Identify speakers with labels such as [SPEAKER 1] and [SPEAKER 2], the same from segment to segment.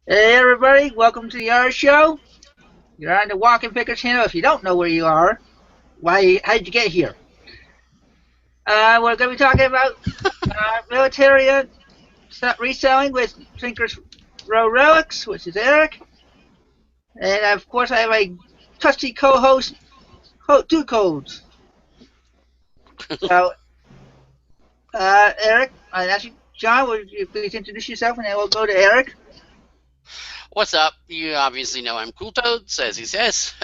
[SPEAKER 1] Hey everybody, welcome to the Yard Show. You're on the Walk and Picker channel. If you don't know where you are, how'd you get here? We're going to be talking about Militaria reselling with Thinkers Row Relics, which is Eric. And of course, I have my trusty co-host, Two Codes. So, Eric, actually, John, would you please introduce yourself and then we'll go to Eric?
[SPEAKER 2] What's up? You obviously know I'm Cool Toads, as he says.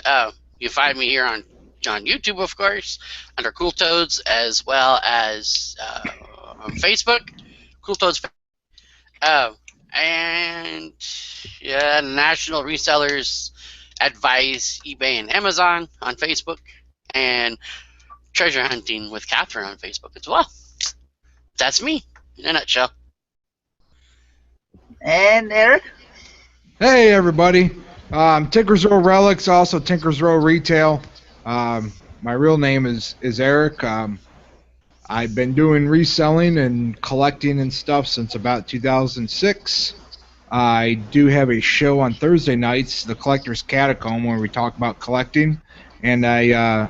[SPEAKER 2] You find me here on YouTube, of course, under Cool Toads, as well as on Facebook, Cool Toads. Uh, and yeah, National Resellers Advice, eBay and Amazon on Facebook, and Treasure Hunting with Catherine on Facebook as well. That's me in a nutshell.
[SPEAKER 1] And Eric?
[SPEAKER 3] Hey everybody, Tinkers Row Relics, also Tinkers Row Retail. My real name is Eric. I've been doing reselling and collecting and stuff since about 2006. I do have a show on Thursday nights, The Collector's Catacomb, where we talk about collecting, and I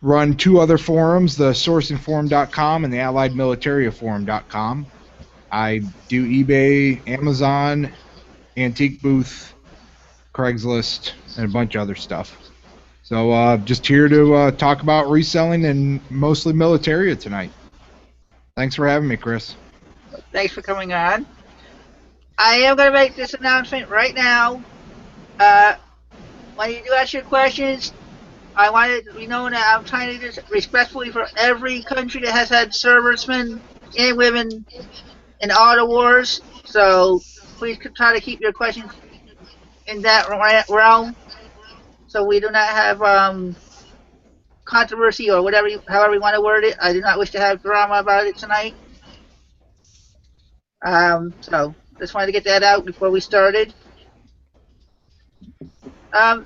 [SPEAKER 3] run two other forums, the sourcingforum.com and the alliedmilitariaforum.com. I do eBay, Amazon, Antique Booth, Craigslist, and a bunch of other stuff. So just here to talk about reselling and mostly Militaria tonight. Thanks for having me, Chris.
[SPEAKER 1] Thanks for coming on. I am going to make this announcement right now. When you do ask your questions, I want it to be known that I'm trying to do this respectfully for every country that has had servicemen and women in all the wars. So please try to keep your questions in that realm, so we do not have controversy or however you want to word it. I do not wish to have drama about it tonight. So just wanted to get that out before we started. Oh,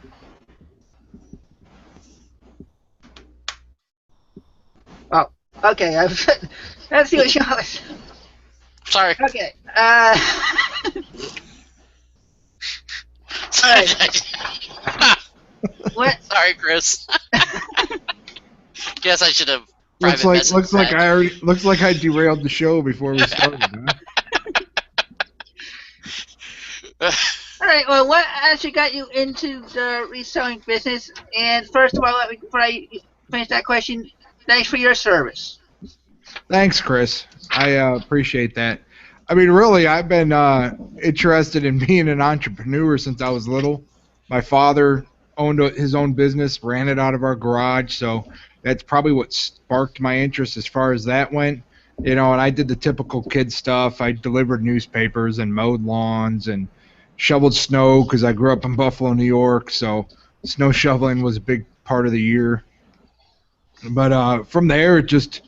[SPEAKER 1] okay. Let's see what Charlotte.
[SPEAKER 2] Sorry.
[SPEAKER 1] Okay. All right. What?
[SPEAKER 2] Sorry, Chris. Guess I should have.
[SPEAKER 3] Looks like I derailed the show before we started. Huh?
[SPEAKER 1] All right. Well, what actually got you into the reselling business? And first of all, before I finish that question, thanks for your service.
[SPEAKER 3] Thanks, Chris. I appreciate that. I mean, really, I've been interested in being an entrepreneur since I was little. My father owned his own business, ran it out of our garage, so that's probably what sparked my interest as far as that went. You know, and I did the typical kid stuff. I delivered newspapers and mowed lawns and shoveled snow because I grew up in Buffalo, New York, so snow shoveling was a big part of the year. But from there, it just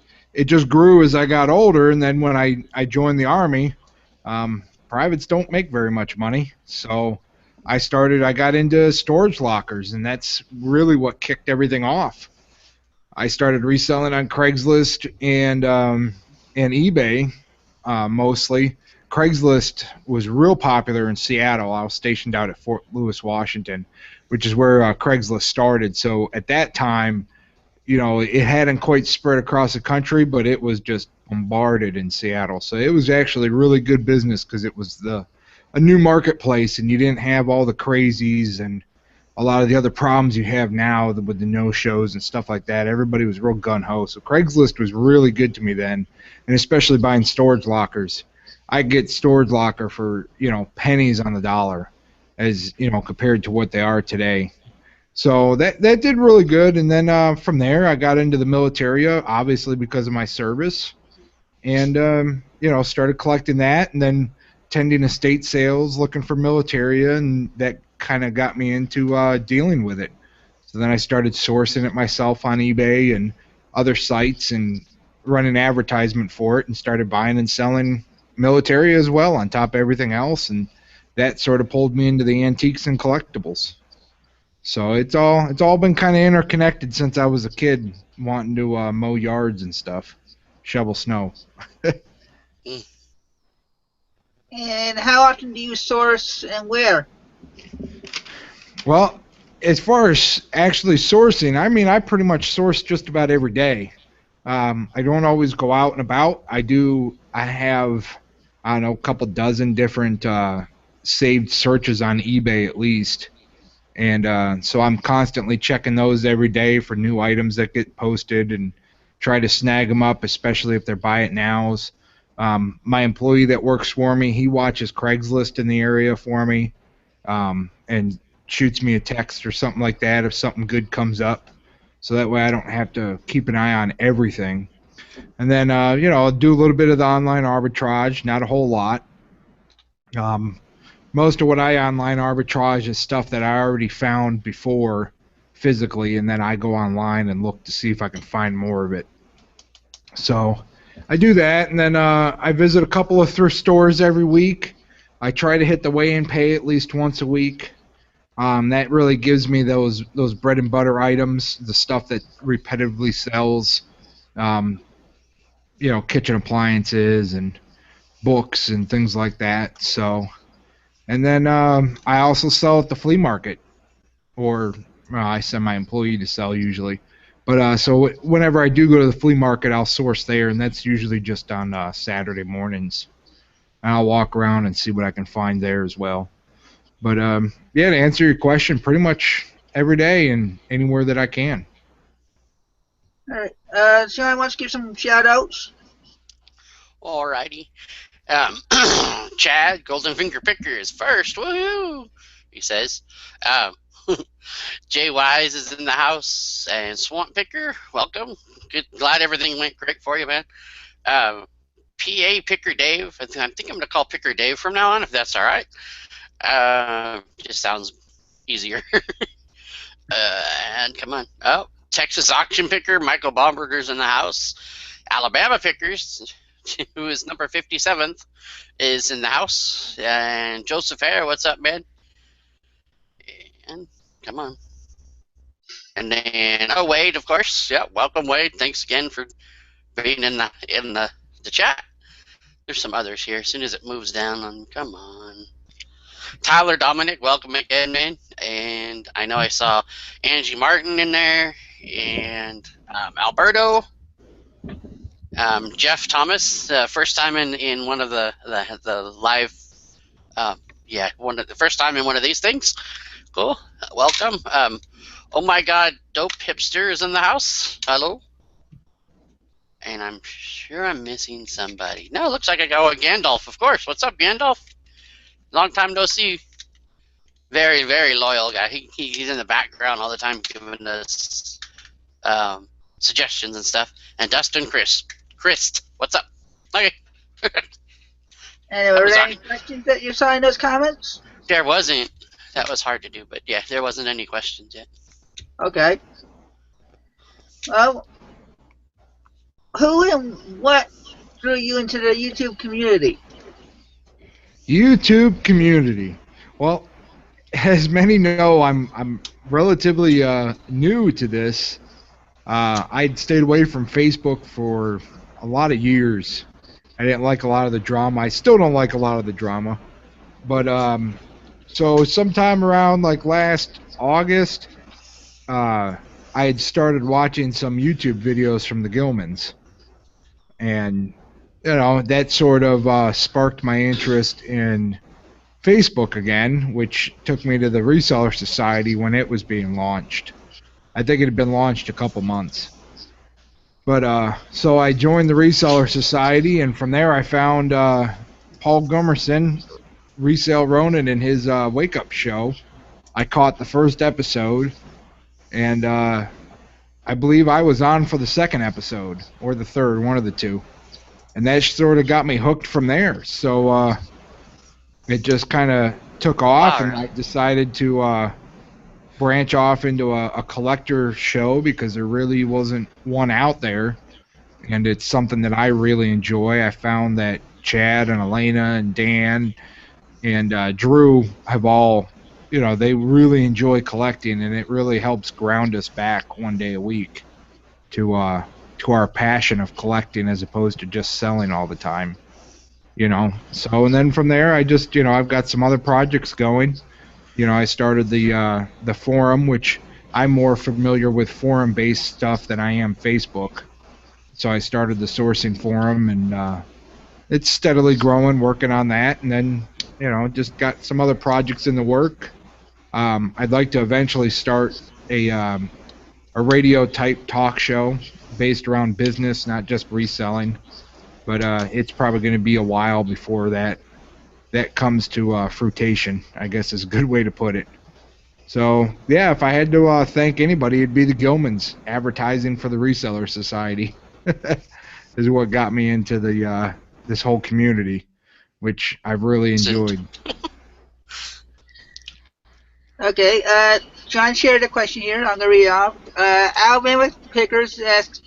[SPEAKER 3] grew as I got older, and then when I joined the Army, privates don't make very much money, so I got into storage lockers, and that's really what kicked everything off. I started reselling on Craigslist and eBay mostly. Craigslist was real popular in Seattle. I was stationed out at Fort Lewis, Washington, which is where Craigslist started. So at that time, you know, it hadn't quite spread across the country, but it was just bombarded in Seattle. So it was actually really good business because it was a new marketplace, and you didn't have all the crazies and a lot of the other problems you have now with the no-shows and stuff like that. Everybody was real gung-ho. So Craigslist was really good to me then, and especially buying storage lockers. I get storage locker for, you know, pennies on the dollar, as you know, compared to what they are today. So that did really good, and then from there I got into the Militaria, obviously because of my service, and you know, started collecting that, and then attending estate sales, looking for Militaria, and that kind of got me into dealing with it. So then I started sourcing it myself on eBay and other sites, and running advertisement for it, and started buying and selling Militaria as well on top of everything else, and that sort of pulled me into the antiques and collectibles. So it's all been kind of interconnected since I was a kid, wanting to mow yards and stuff, shovel snow.
[SPEAKER 1] And how often do you source and where?
[SPEAKER 3] Well, as far as actually sourcing, I mean, I pretty much source just about every day. I don't always go out and about. I have, I don't know, a couple dozen different saved searches on eBay at least. And so I'm constantly checking those every day for new items that get posted and try to snag them up, especially if they're buy it nows. My employee that works for me, he watches Craigslist in the area for me, and shoots me a text or something like that if something good comes up. So that way I don't have to keep an eye on everything. And then, I'll do a little bit of the online arbitrage, not a whole lot. Most of what I online arbitrage is stuff that I already found before physically, and then I go online and look to see if I can find more of it. So I do that, and then I visit a couple of thrift stores every week. I try to hit the weigh and pay at least once a week. That really gives me those bread and butter items, the stuff that repetitively sells, kitchen appliances and books and things like that. So, and then I also sell at the flea market, or I send my employee to sell usually. But so whenever I do go to the flea market, I'll source there, and that's usually just on Saturday mornings. And I'll walk around and see what I can find there as well. But yeah, to answer your question, pretty much every day and anywhere that I can.
[SPEAKER 1] All right. Sean wants to give some shout outs.
[SPEAKER 2] Alrighty. Chad, Golden Finger Picker is first. Woohoo! He says. Jay Wise is in the house, and Swamp Picker, welcome. Glad everything went great for you, man. PA Picker Dave, I think I'm going to call Picker Dave from now on, if that's all right. Just sounds easier. And come on. Oh, Texas Auction Picker, Michael Baumberger's in the house. Alabama Pickers, who is number 57th, is in the house. And Joseph Hare, what's up, man? And come on. And then, Wade, of course. Yeah, welcome, Wade. Thanks again for being in the chat. There's some others here. As soon as it moves down, come on. Tyler Dominic, welcome again, man. And I know I saw Angie Martin in there, and Alberto, Jeff Thomas, first time in one of the live, first time in one of these things. Cool, welcome. Oh my God, Dope Hipster is in the house. Hello. And I'm sure I'm missing somebody. No, it looks like I go with Gandalf, of course. What's up, Gandalf? Long time no see. Very, very loyal guy. He's in the background all the time giving us suggestions and stuff. And Dustin Christ, what's up? Okay.
[SPEAKER 1] And were there any questions that you saw in those comments?
[SPEAKER 2] There wasn't. That was hard to do, but yeah, there wasn't any questions yet.
[SPEAKER 1] Okay. Well, who and what drew you into the YouTube community?
[SPEAKER 3] YouTube community. Well, as many know, I'm relatively new to this. I'd stayed away from Facebook for a lot of years. I didn't like a lot of the drama. I still don't like a lot of the drama. But so sometime around like last August, I had started watching some YouTube videos from the Gilmans, and that sort of sparked my interest in Facebook again, which took me to the Reseller Society when it was being launched. I think it had been launched a couple months. But so I joined the Reseller Society, and from there I found Paul Gummerson, Resale Ronin, in his Wake Up show. I caught the first episode, and I believe I was on for the second episode, or the third, one of the two. And that sort of got me hooked from there. So it just kind of took off, and I decided to branch off into a collector show because there really wasn't one out there, and it's something that I really enjoy. I found that Chad and Elena and Dan and Drew have all, they really enjoy collecting, and it really helps ground us back one day a week to our passion of collecting as opposed to just selling all the time. So, and then from there, I just, I've got some other projects going. I started the forum, which I'm more familiar with forum-based stuff than I am Facebook. So I started the sourcing forum, and it's steadily growing, working on that, and then, just got some other projects in the work. I'd like to eventually start a radio type talk show based around business, not just reselling. But it's probably going to be a while before that comes to fruition, I guess is a good way to put it. So yeah, if I had to thank anybody, it'd be the Gilmans. Advertising for the Reseller Society is what got me into the this whole community, which I've really enjoyed.
[SPEAKER 1] Okay, John shared a question here. I'm going to read it off. Alvin with Pickers asks,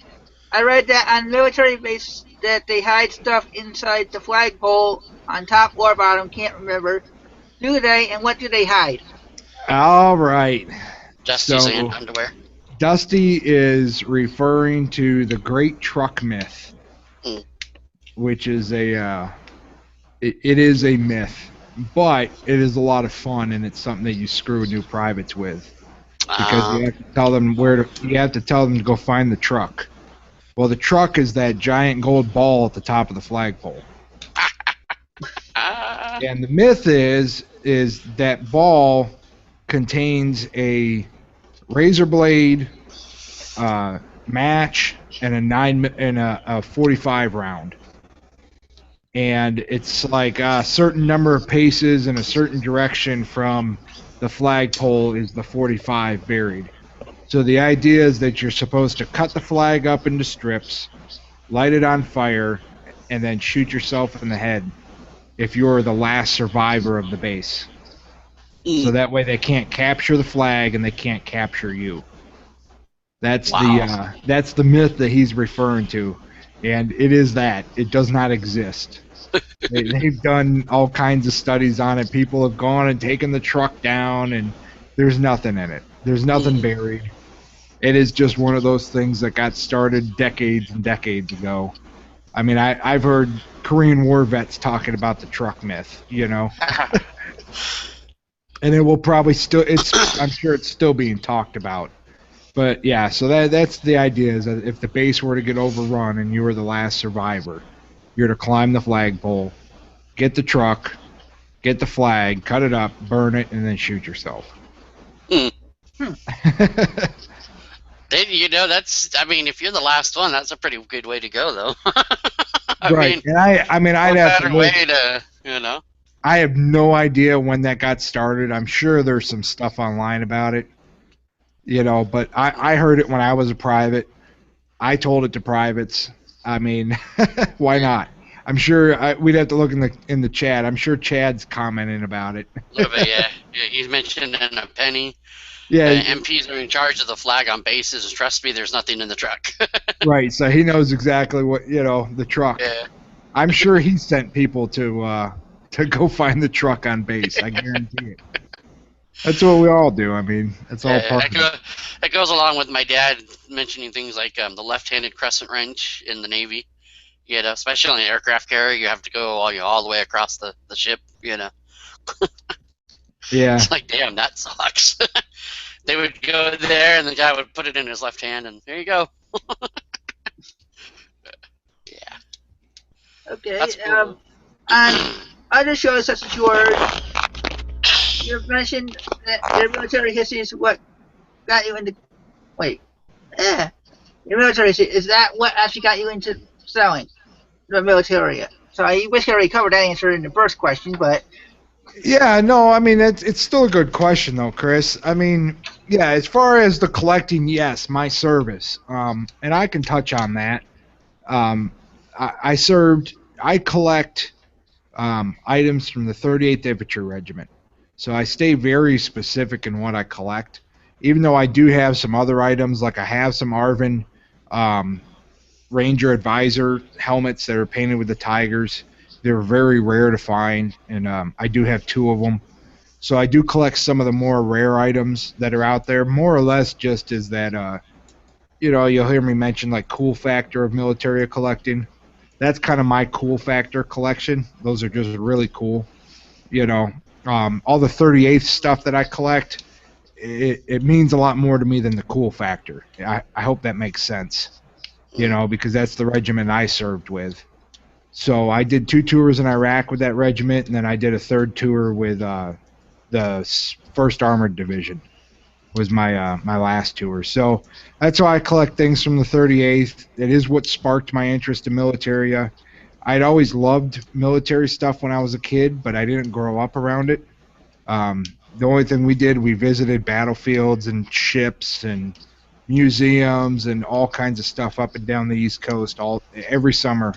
[SPEAKER 1] I read that on military base that they hide stuff inside the flagpole on top or bottom, can't remember. Do they, and what do they hide?
[SPEAKER 3] All right.
[SPEAKER 2] Dusty's underwear.
[SPEAKER 3] Dusty is referring to the Great Truck Myth, which is it is a myth, but it is a lot of fun, and it's something that you screw new privates with, because you have to tell them to go find the truck. Well, the truck is that giant gold ball at the top of the flagpole. And the myth is that ball contains a razor blade, match, and a 45 round. And it's like a certain number of paces in a certain direction from the flagpole is the 45 buried. So the idea is that you're supposed to cut the flag up into strips, light it on fire, and then shoot yourself in the head if you're the last survivor of the base. So that way they can't capture the flag and they can't capture you. That's the myth that he's referring to, and it is that. It does not exist. They've done all kinds of studies on it. People have gone and taken the truck down, and there's nothing in it. There's nothing buried. It is just one of those things that got started decades and decades ago. I mean, I've heard Korean War vets talking about the truck myth, and it will probably I'm sure it's still being talked about. But yeah, so that's the idea, is that if the base were to get overrun and you were the last survivor, you're to climb the flagpole, get the truck, get the flag, cut it up, burn it, and then shoot yourself.
[SPEAKER 2] I mean, if you're the last one, that's a pretty good way to go, though.
[SPEAKER 3] Right. I'd have to
[SPEAKER 2] way to,
[SPEAKER 3] I have no idea when that got started. I'm sure there's some stuff online about it, but I heard it when I was a private. I told it to privates. I mean, why not? I'm sure we'd have to look in the chat. I'm sure Chad's commenting about it.
[SPEAKER 2] A little bit, yeah. He's mentioned in a penny.
[SPEAKER 3] Yeah,
[SPEAKER 2] MPs are in charge of the flag on bases, and trust me, there's nothing in the truck.
[SPEAKER 3] Right, so he knows exactly what, the truck.
[SPEAKER 2] Yeah.
[SPEAKER 3] I'm sure he sent people to go find the truck on base. I guarantee it. That's what we all do. I mean, it's all part of it.
[SPEAKER 2] It goes along with my dad mentioning things like the left-handed crescent wrench in the Navy. Especially on an aircraft carrier, you have to go all the way across the ship.
[SPEAKER 3] Yeah.
[SPEAKER 2] It's like, damn, that sucks. They would go there, and the guy would put it in his left hand, and there you go. Yeah.
[SPEAKER 1] Okay.
[SPEAKER 2] That's cool.
[SPEAKER 1] On other shows such as yours, you've mentioned that your military history is what got you into. Wait. Your military history, is that what actually got you into selling the Militaria? So I wish I already covered that answer in the first question, but.
[SPEAKER 3] Yeah, no, I mean, it's still a good question, though, Chris. I mean, yeah, as far as the collecting, yes, my service. And I can touch on that. I collect items from the 38th Infantry Regiment. So I stay very specific in what I collect. Even though I do have some other items, like I have some Arvin Ranger Advisor helmets that are painted with the tigers. They're very rare to find, and I do have 2 of them. So I do collect some of the more rare items that are out there, more or less just as that, you'll hear me mention like cool factor of military collecting. that's kind of my cool factor collection. Those are just really cool. You know, all the 38th stuff that I collect, it means a lot more to me than the cool factor. I hope that makes sense. You know, because that's the regiment I served with. So I did 2 tours in Iraq with that regiment, and then I did a 3rd tour with the First Armored Division. Was my last tour. So that's why I collect things from the 38th. It is what sparked my interest in Militaria. I'd always loved military stuff when I was a kid, but I didn't grow up around it. The only thing we did, we visited battlefields and ships and museums and all kinds of stuff up and down the East Coast every summer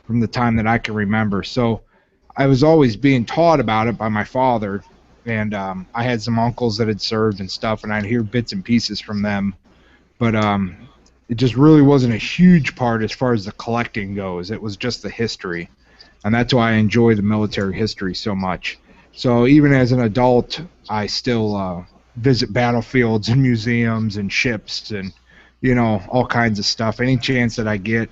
[SPEAKER 3] from the time that I can remember. So I was always being taught about it by my father, and I had some uncles that had served and stuff, and I'd hear bits and pieces from them. But it just really wasn't a huge part as far as the collecting goes. It was just the history, and that's why I enjoy the military history so much. So even as an adult, I still visit battlefields and museums and ships and, all kinds of stuff. Any chance that I get.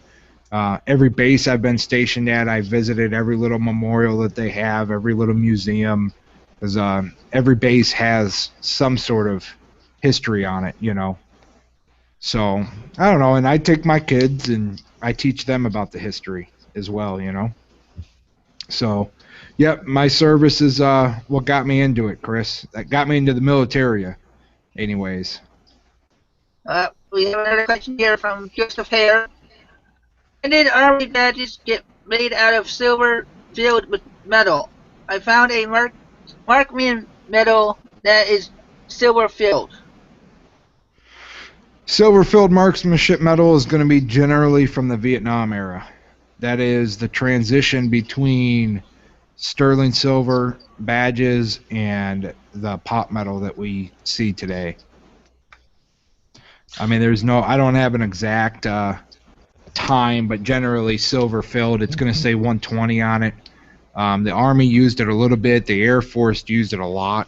[SPEAKER 3] Every base I've been stationed at, I visited every little memorial that they have, every little museum, because every base has some sort of history on it, So, I don't know, and I take my kids and I teach them about the history as well, So, yep, my service is what got me into it, Chris. That got me into the Militaria, anyways.
[SPEAKER 1] We have another question here from Joseph Hare. When did army badges get made out of silver filled with metal? I found a marksman medal that is silver filled.
[SPEAKER 3] Silver-filled marksmanship medal is going to be generally from the Vietnam era. That is the transition between sterling silver badges and the pop medal that we see today. I mean, I don't have an exact time, but generally silver-filled. It's going to say 120 on it. The Army used it a little bit. The Air Force used it a lot.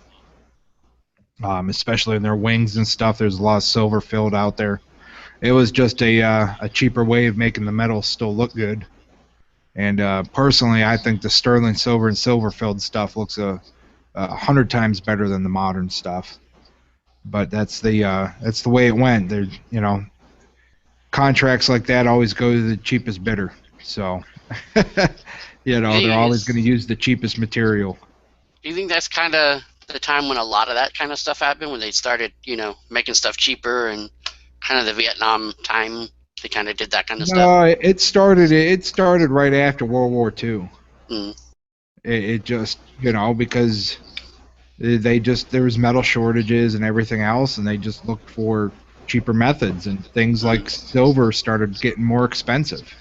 [SPEAKER 3] Especially in their wings and stuff. There's a lot of silver filled out there. It was just a cheaper way of making the metal still look good. And personally, I think the sterling silver and silver filled stuff looks 100 times better than the modern stuff. But that's the way it went. There, contracts like that always go to the cheapest bidder. So, they're always going to use the cheapest material.
[SPEAKER 2] Do you think that's kind of the time when a lot of that kind of stuff happened, when they started, making stuff cheaper, and kind of the Vietnam time, they kind of did that kind of stuff?
[SPEAKER 3] No, it started right after World War II.
[SPEAKER 2] Mm.
[SPEAKER 3] It just, because there was metal shortages and everything else, and they just looked for cheaper methods, and things like silver started getting more expensive.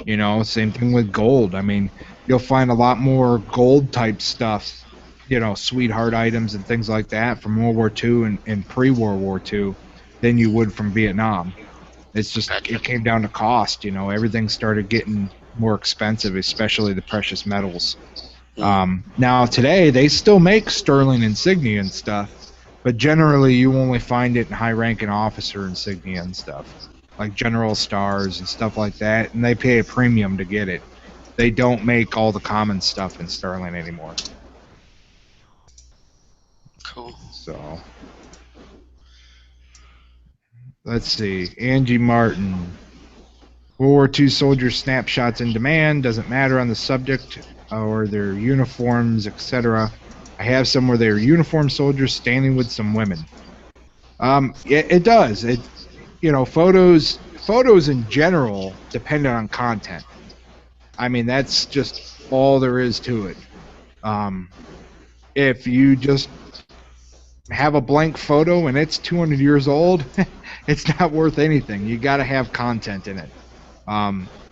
[SPEAKER 3] Same thing with gold. I mean, you'll find a lot more gold type stuff, sweetheart items and things like that from World War II and pre-World War II than you would from Vietnam. It's just, it came down to cost, everything started getting more expensive, especially the precious metals. Now today, they still make sterling insignia and stuff, but generally you only find it in high-ranking officer insignia and stuff, like general stars and stuff like that, and they pay a premium to get it. They don't make all the common stuff in sterling anymore.
[SPEAKER 2] Cool.
[SPEAKER 3] So, let's see. Angie Martin. World War II soldiers' snapshots in demand. Doesn't matter on the subject or their uniforms, etc. I have some where they're uniformed soldiers standing with some women. It does. Photos in general depend on content. I mean, that's just all there is to it. If you just have a blank photo and it's 200 years old, it's not worth anything. You got to have content in it.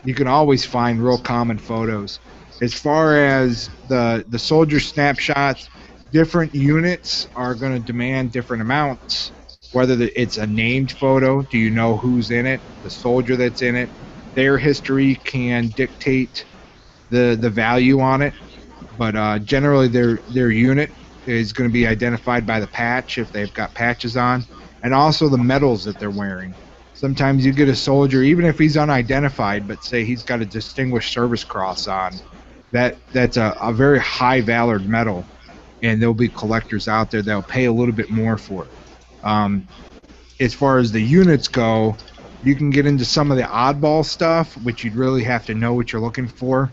[SPEAKER 3] You can always find real common photos. As far as the soldier snapshots, different units are going to demand different amounts. Whether it's a named photo, do you know who's in it, the soldier that's in it, their history can dictate the value on it. But generally their unit is going to be identified by the patch if they've got patches on, and also the medals that they're wearing. Sometimes you get a soldier, even if he's unidentified, but say he's got a distinguished service cross on. That's a very high valored medal, and there'll be collectors out there that'll pay a little bit more for it. As far as the units go, you can get into some of the oddball stuff, which you'd really have to know what you're looking for,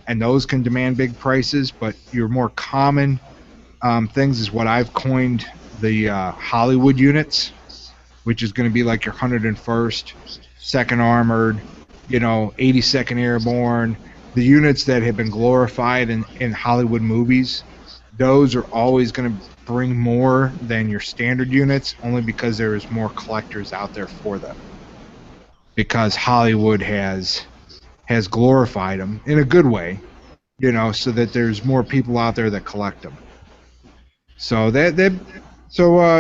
[SPEAKER 3] and those can demand big prices. But your more common things is what I've coined the Hollywood units, which is going to be like your 101st, 2nd Armored, 82nd Airborne, the units that have been glorified in Hollywood movies. Those are always going to bring more than your standard units, only because there is more collectors out there for them. Because Hollywood has glorified them in a good way, so that there's more people out there that collect them. So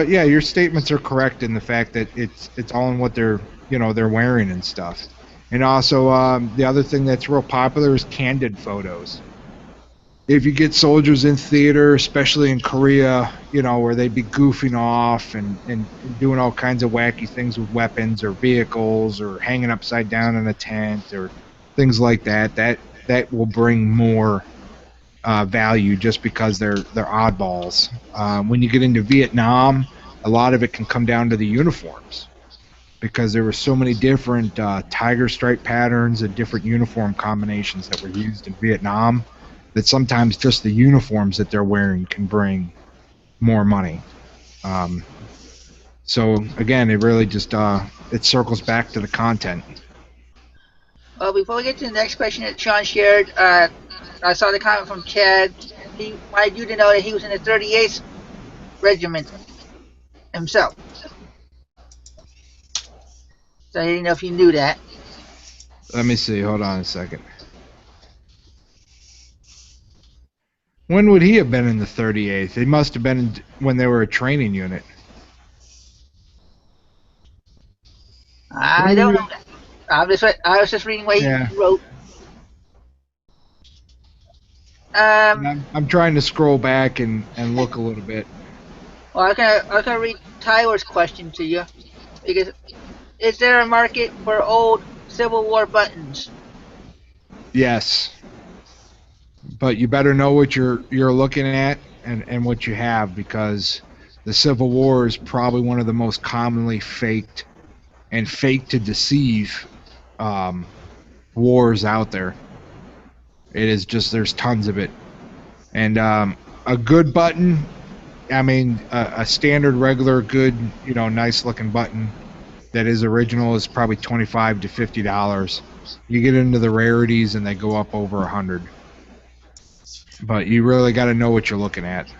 [SPEAKER 3] yeah, your statements are correct in the fact that it's all in what they're wearing and stuff. And also, the other thing that's real popular is candid photos. If you get soldiers in theater, especially in Korea, where they'd be goofing off and doing all kinds of wacky things with weapons or vehicles or hanging upside down in a tent or things like that, that will bring more value just because they're oddballs. When you get into Vietnam, a lot of it can come down to the uniforms, because there were so many different tiger stripe patterns and different uniform combinations that were used in Vietnam, that sometimes just the uniforms that they're wearing can bring more money. So again, it really just it circles back to the content.
[SPEAKER 1] Well, before we get to the next question that Sean shared, I saw the comment from Chad. He wanted you to know that he was in the 38th Regiment himself. So I didn't know if you knew that.
[SPEAKER 3] Let me see. Hold on a second. When would he have been in the 38th? He must have been when they were a training unit.
[SPEAKER 1] I don't know that. I was just reading what he wrote.
[SPEAKER 3] I'm trying to scroll back and look a little bit.
[SPEAKER 1] Well, I can read Tyler's question to you. Because, is there a market for old Civil War buttons?
[SPEAKER 3] Yes. But you better know what you're looking at and what you have, because the Civil War is probably one of the most commonly faked and faked to deceive wars out there. It is just, there's tons of it. And a good button, I mean, a standard, regular, good, nice looking button that is original is probably $25 to $50. You get into the rarities and they go up over $100. But you really got to know what you're looking at.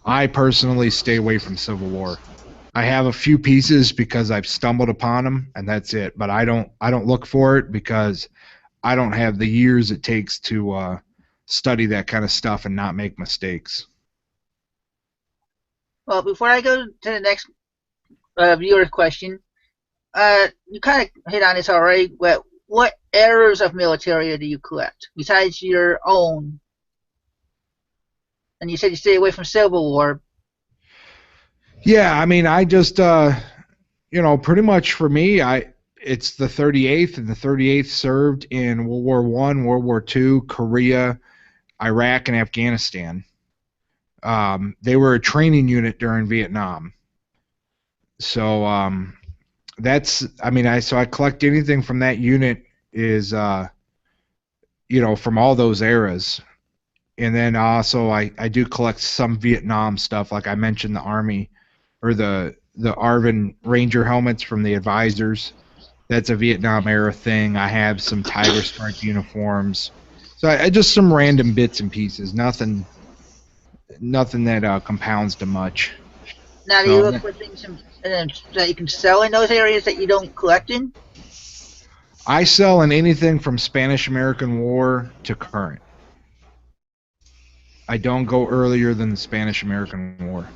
[SPEAKER 3] I personally stay away from Civil War. I have a few pieces because I've stumbled upon them, and that's it. But I don't look for it, because I don't have the years it takes to study that kind of stuff and not make mistakes.
[SPEAKER 1] Well, before I go to the next viewer question, you kind of hit on this already, but what eras of Militaria do you collect besides your own? And you said you stay away from Civil War.
[SPEAKER 3] Yeah, I mean, I just, pretty much for me, it's the 38th, and the 38th served in World War I, World War II, Korea, Iraq, and Afghanistan. They were a training unit during Vietnam. So I collect anything from that unit is, from all those eras. And then also I do collect some Vietnam stuff, like I mentioned the Army, or the Arvin Ranger helmets from the Advisors. That's a Vietnam era thing. I have some Tiger Stripe uniforms. So I just some random bits and pieces. Nothing that compounds to much.
[SPEAKER 1] Now, do you look for things that you can sell in those areas that you don't collect in?
[SPEAKER 3] I sell in anything from Spanish-American War to current. I don't go earlier than the Spanish-American War.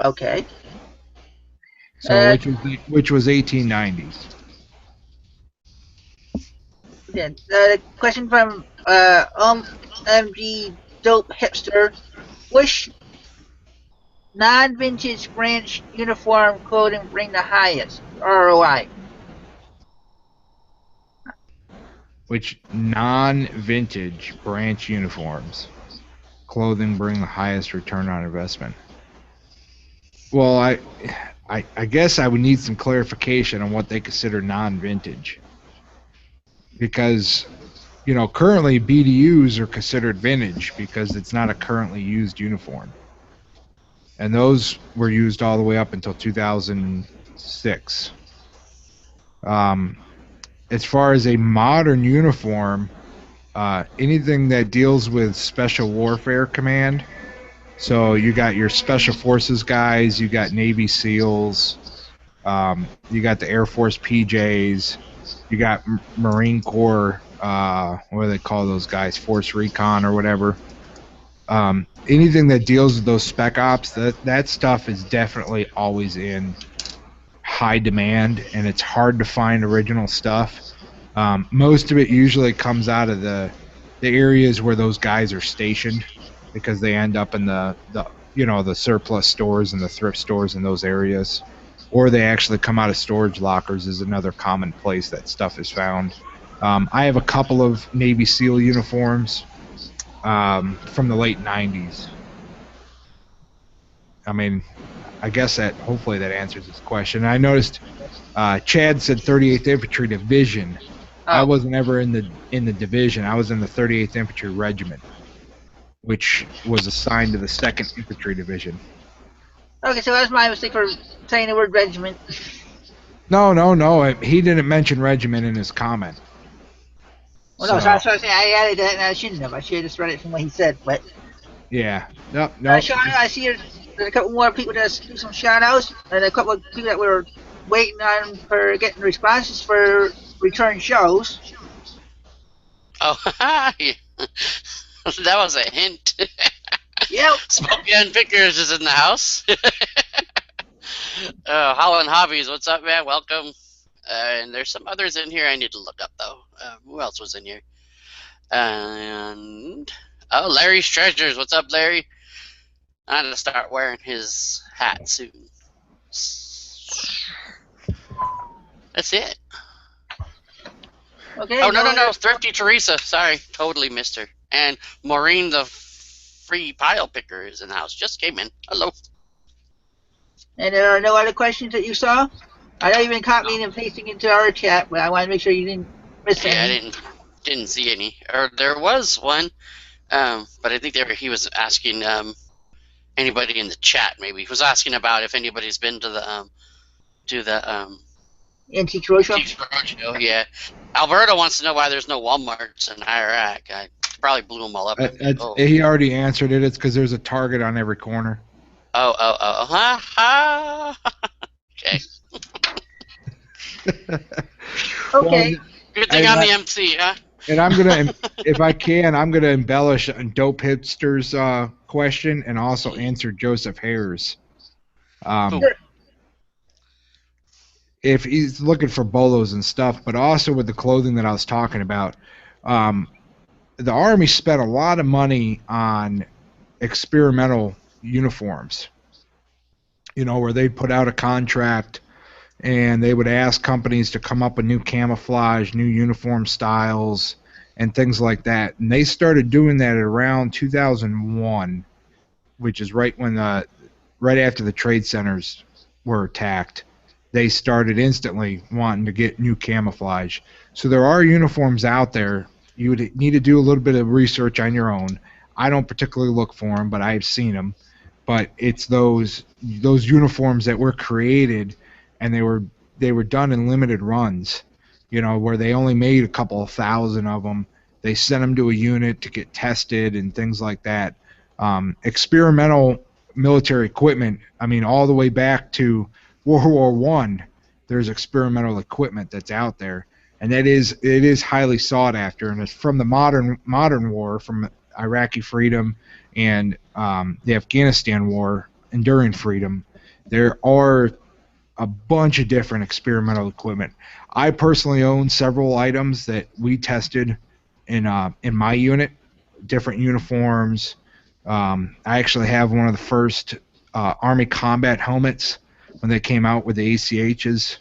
[SPEAKER 1] Okay.
[SPEAKER 3] So which was 1890s.
[SPEAKER 1] Then the question from MG Dope Hipster: Non-vintage branch uniform clothing bring the highest ROI.
[SPEAKER 3] Which non-vintage branch uniforms clothing bring the highest return on investment? Well, I guess I would need some clarification on what they consider non-vintage, because currently BDUs are considered vintage because it's not a currently used uniform, and those were used all the way up until 2006. As far as a modern uniform, anything that deals with Special Warfare Command. So you got your Special Forces guys, you got Navy SEALs, you got the Air Force PJs, you got Marine Corps, what do they call those guys, Force Recon or whatever. Anything that deals with those spec ops, that stuff is definitely always in high demand, and it's hard to find original stuff. Most of it usually comes out of the areas where those guys are stationed, because they end up in the surplus stores and the thrift stores in those areas, or they actually come out of storage lockers is another common place that stuff is found. I have a couple of Navy SEAL uniforms from the late 90s. I mean, I guess that hopefully that answers this question. I noticed Chad said 38th Infantry Division.
[SPEAKER 1] Oh.
[SPEAKER 3] I wasn't ever in the division. I was in the 38th Infantry Regiment, which was assigned to the 2nd Infantry Division.
[SPEAKER 1] Okay, so that's my mistake for saying the word regiment.
[SPEAKER 3] No. He didn't mention regiment in his comment.
[SPEAKER 1] Well, no, so I was saying I added that, and I shouldn't have. I should have just read it from what he said. But
[SPEAKER 3] yeah, no.
[SPEAKER 1] I see there's a couple more people that do some shout-outs, and a couple of people that were waiting on for getting responses for return shows.
[SPEAKER 2] Oh, yeah. That was a hint.
[SPEAKER 1] Yep.
[SPEAKER 2] Smoking Pickers is in the house. Holland Hobbies, what's up, man? Welcome. And there's some others in here I need to look up, though. Who else was in here? And Larry's Treasures. What's up, Larry? I gotta start wearing his hat soon. That's it.
[SPEAKER 1] Okay.
[SPEAKER 2] Oh, no. Thrifty Teresa. Sorry. Totally missed her. And Maureen, the free pile picker, is in the house. Just came in. Hello.
[SPEAKER 1] And there are no other questions that you saw? I know you've been copying and pasting into our chat, but I want to make sure you didn't miss any.
[SPEAKER 2] Yeah, I didn't see any. Or there was one, but I think he was asking anybody in the chat. Maybe he was asking about if anybody's been to the
[SPEAKER 1] Antique Roadshow?
[SPEAKER 2] Antique Roadshow. Yeah, Alberta wants to know why there's no Walmarts in Iraq. I probably blew them all up.
[SPEAKER 3] He already answered it. It's because there's a Target on every corner.
[SPEAKER 2] Oh. Okay.
[SPEAKER 1] Okay.
[SPEAKER 2] Good thing I'm the MC, huh?
[SPEAKER 3] And I'm gonna, if I can, I'm gonna embellish on Dope Hipster's question and also answer Joseph Hare's. If he's looking for bolos and stuff, but also with the clothing that I was talking about, the Army spent a lot of money on experimental uniforms. Where they'd put out a contract and they would ask companies to come up with new camouflage, new uniform styles, and things like that. And they started doing that at around 2001, which is right after the trade centers were attacked. They started instantly wanting to get new camouflage. So there are uniforms out there. You would need to do a little bit of research on your own. I don't particularly look for them, but I've seen them. But it's those uniforms that were created, and they were done in limited runs, where they only made a couple of thousand of them. They sent them to a unit to get tested and things like that. Experimental military equipment, all the way back to World War I, there's experimental equipment that's out there, and it is highly sought after, and it's from the modern war, from Iraqi freedom and the Afghanistan war, enduring freedom. There are a bunch of different experimental equipment. I personally own several items that we tested in my unit, different uniforms. I actually have one of the first Army combat helmets when they came out with the ACHs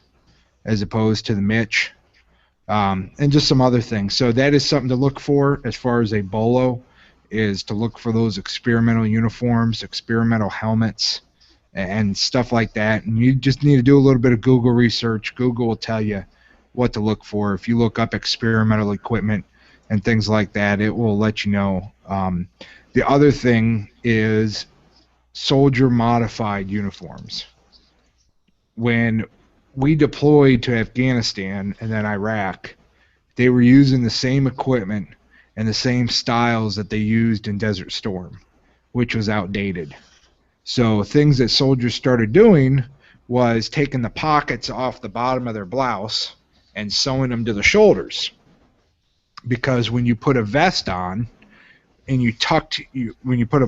[SPEAKER 3] as opposed to the Mitch, and just some other things. So that is something to look for as far as a bolo, is to look for those experimental uniforms, experimental helmets, and stuff like that. And you just need to do a little bit of Google research. Google will tell you what to look for. If you look up experimental equipment and things like that, it will let you know. The other thing is soldier modified uniforms. When we deployed to Afghanistan and then Iraq, they were using the same equipment and the same styles that they used in Desert Storm, which was outdated. So things that soldiers started doing was taking the pockets off the bottom of their blouse and sewing them to the shoulders. Because when you put a vest on and when you put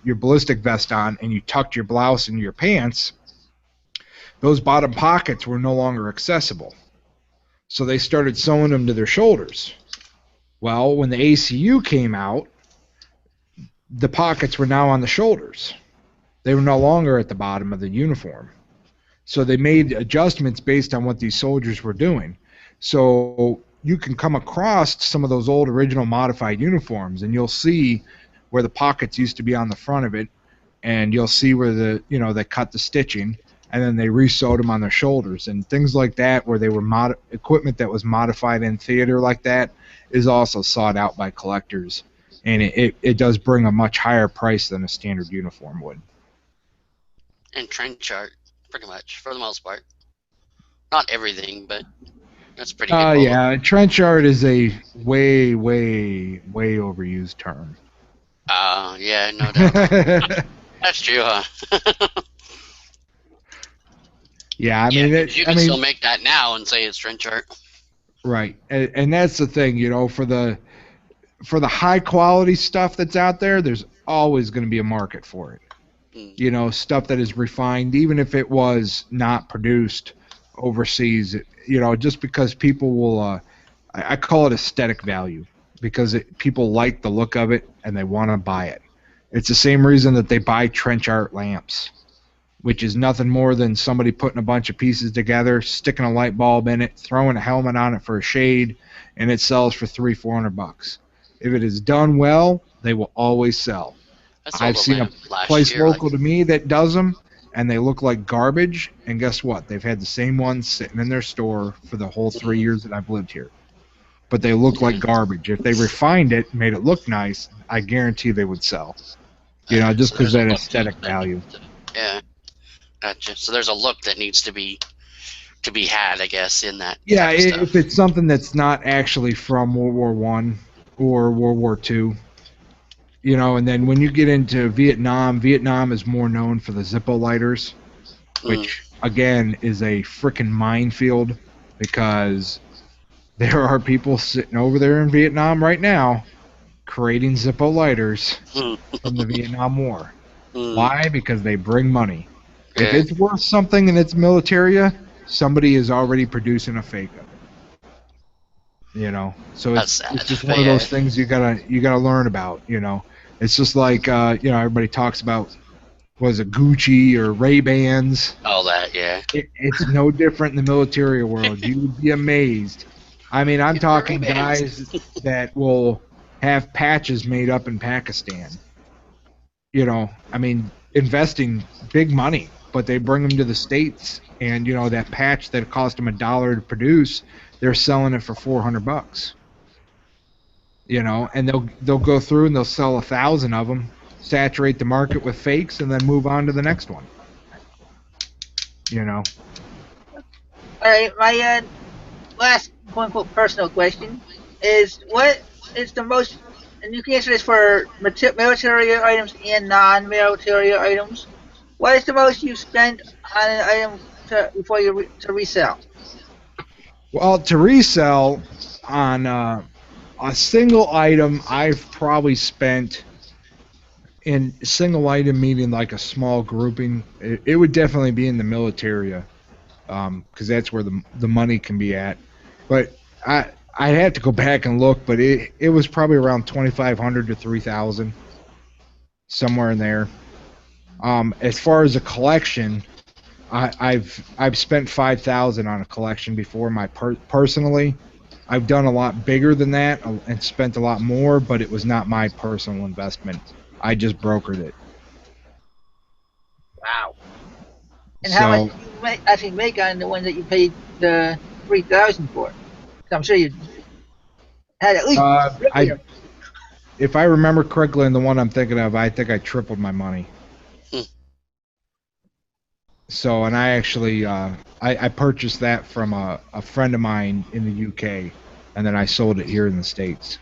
[SPEAKER 3] your ballistic vest on and you tucked your blouse into your pants, those bottom pockets were no longer accessible. So they started sewing them to their shoulders. Well, when the ACU came out, the pockets were now on the shoulders. They were no longer at the bottom of the uniform. So they made adjustments based on what these soldiers were doing. So you can come across some of those old original modified uniforms, and you'll see where the pockets used to be on the front of it, and you'll see where they cut the stitching, and then they re-sewed them on their shoulders. And things like that, where they were equipment that was modified in theater like that, is also sought out by collectors. And it does bring a much higher price than a standard uniform would.
[SPEAKER 2] And trench art, pretty much, for the most part. Not everything, but that's pretty good.
[SPEAKER 3] Yeah, trench art is a way, way, way overused term.
[SPEAKER 2] Yeah, no doubt. That's true, huh?
[SPEAKER 3] Yeah, I mean,
[SPEAKER 2] you can still make that now and say it's trench art.
[SPEAKER 3] Right, and that's the thing, for the high quality stuff that's out there, there's always going to be a market for it. Stuff that is refined, even if it was not produced overseas, just because people will, I call it aesthetic value, because people like the look of it and they want to buy it. It's the same reason that they buy trench art lamps, which is nothing more than somebody putting a bunch of pieces together, sticking a light bulb in it, throwing a helmet on it for a shade, and it sells for $300-400. If it is done well, they will always sell. I've seen a place local to me that does them, and they look like garbage, and guess what? They've had the same ones sitting in their store for the whole 3 years that I've lived here. But they look like garbage. If they refined it, made it look nice, I guarantee they would sell. Just because of that aesthetic value.
[SPEAKER 2] Yeah. Gotcha. So there's a look that needs to be had, I guess, in that.
[SPEAKER 3] Yeah, if it's something that's not actually from World War I or World War II, and then when you get into Vietnam is more known for the Zippo lighters, which again is a frickin' minefield, because there are people sitting over there in Vietnam right now creating Zippo lighters from the Vietnam War. Why? Because they bring money. If it's worth something and it's Militaria, somebody is already producing a fake of it. So it's just one of those things you gotta learn about. It's just like everybody talks about, was it Gucci or Ray-Bans?
[SPEAKER 2] All that, yeah.
[SPEAKER 3] It's no different in the Militaria world. You would be amazed. I mean, I'm talking guys that will have patches made up in Pakistan. I mean, investing big money. But they bring them to the States, and that patch that cost them $1 to produce, they're selling it for $400. And they'll go through and they'll sell 1,000 of them, saturate the market with fakes, and then move on to the next one.
[SPEAKER 1] All right, my last quote-unquote personal question is, what is the most, and you can answer this for military items and non-military items, what is the most you've spent on an item to resell?
[SPEAKER 3] Well, to resell on a single item, I've probably spent, in single item meaning like a small grouping, it would definitely be in the Militaria, because that's where the money can be at. But I'd have to go back and look, but it was probably around $2,500 to $3,000, somewhere in there. As far as a collection, I've spent 5,000 on a collection before. Personally, I've done a lot bigger than that and spent a lot more, but it was not my personal investment. I just brokered it.
[SPEAKER 1] Wow. And how much
[SPEAKER 3] So
[SPEAKER 1] did you actually make on the one that you paid the 3,000 for? 'Cause I'm sure you had at least three
[SPEAKER 3] I
[SPEAKER 1] of them.
[SPEAKER 3] if I remember correctly, in the one I'm thinking of, I think I tripled my money.
[SPEAKER 2] Hmm.
[SPEAKER 3] So, and I actually I purchased that from a friend of mine in the UK, and then I sold it here in the States.